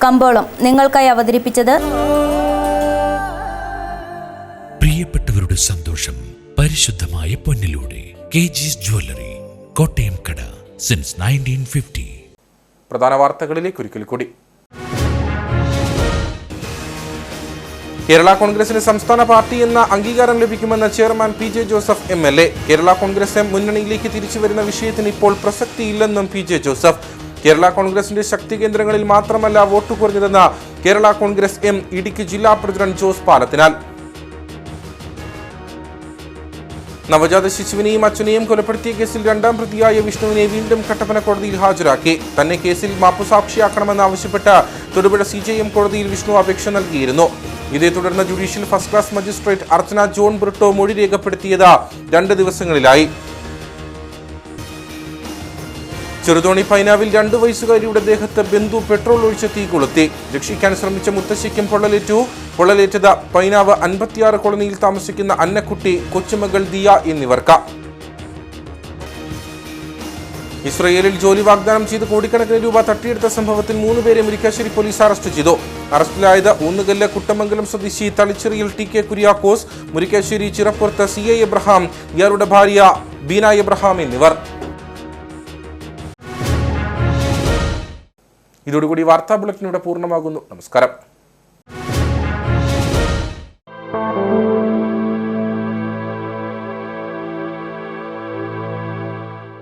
കമ്പോളം നിങ്ങൾക്കായി അവതരിപ്പിച്ചത് പ്രിയപ്പെട്ടവരുടെ സന്തോഷം പരിശുദ്ധമായ പൊന്നിലൂടെ കെജിസ് ജ്വല്ലറി, കോട്ടയം കട, സിൻസ് 1950. പ്രധാന വാർത്തകളിലേക്ക് ഒരിക്കൽ കൂടി. കേരള കോൺഗ്രസിന് സംസ്ഥാന പാർട്ടി എന്ന അംഗീകാരം ലഭിക്കുമെന്ന് chairman PJ Joseph MLA. Kerala Congress മുന്നണിയിലേക്ക് തിരിച്ചുവരുന്ന വിഷയത്തിന് ഇപ്പോൾ പ്രസക്തിയില്ലെന്നും PJ ജോസഫ്. കേരള കോൺഗ്രസിന്റെ ശക്തി കേന്ദ്രങ്ങളിൽ മാത്രമല്ല വോട്ട് കുറഞ്ഞതെന്ന് കേരള കോൺഗ്രസ് M ഇടുക്കി ജില്ലാ പ്രസിഡന്റ് ജോസ് പാലത്തിനാൽ. നവജാത ശിശുവിനെയും അച്ഛനെയും കൊലപ്പെടുത്തിയ കേസിൽ രണ്ടാം പ്രതിയായ വിഷ്ണുവിനെ വീണ്ടും കട്ടപ്പന കോടതിയിൽ ഹാജരാക്കി. തന്നെ കേസിൽ മാപ്പുസാക്ഷിയാക്കണമെന്നാവശ്യപ്പെട്ട് തൊടുപുഴ CJM കോടതിയിൽ വിഷ്ണു അപേക്ഷ നൽകിയിരുന്നു. ഇതേ തുടർന്ന് judicial first class magistrate Archana John Britto മൊഴി രേഖപ്പെടുത്തിയത് 2 ദിവസങ്ങളിലായി. ചെറുതോണി പൈനാവിൽ 2 വയസ്സുകാരിയുടെ ദേഹത്ത് ബന്ധു പെട്രോൾ ഒഴിച്ച് തീ കൊളുത്തി. രക്ഷിക്കാൻ ശ്രമിച്ച മുത്തശ്ശിക്കും പൊള്ളലേറ്റു. പൊള്ളലേറ്റത് പൈനാവ് 56 കോളനിയിൽ താമസിക്കുന്ന അന്നക്കുട്ടി, കൊച്ചുമകൾ ദിയ എന്നിവർക്ക്. ഇസ്രയേലിൽ ജോലി വാഗ്ദാനം ചെയ്ത് കോടിക്കണക്കിന് രൂപ തട്ടിയെടുത്ത സംഭവത്തിൽ 3 പേരെ മുരിക്കാശ്ശേരി പോലീസ് അറസ്റ്റ് ചെയ്തു. അറസ്റ്റിലായത് ഊന്നുകല്ല് കുട്ടമംഗലം സ്വദേശി തളിച്ചിറയിൽ TK Kuriakose, Murickassery ചിറപ്പുറത്ത് CA Abraham, ഇയാളുടെ ഭാര്യ ബീന എബ്രഹാം എന്നിവർ. ഇതോടുകൂടി വാർത്താ ബുള്ളറ്റിൻ ഇവിടെ പൂർണ്ണമാകുന്നു. നമസ്കാരം.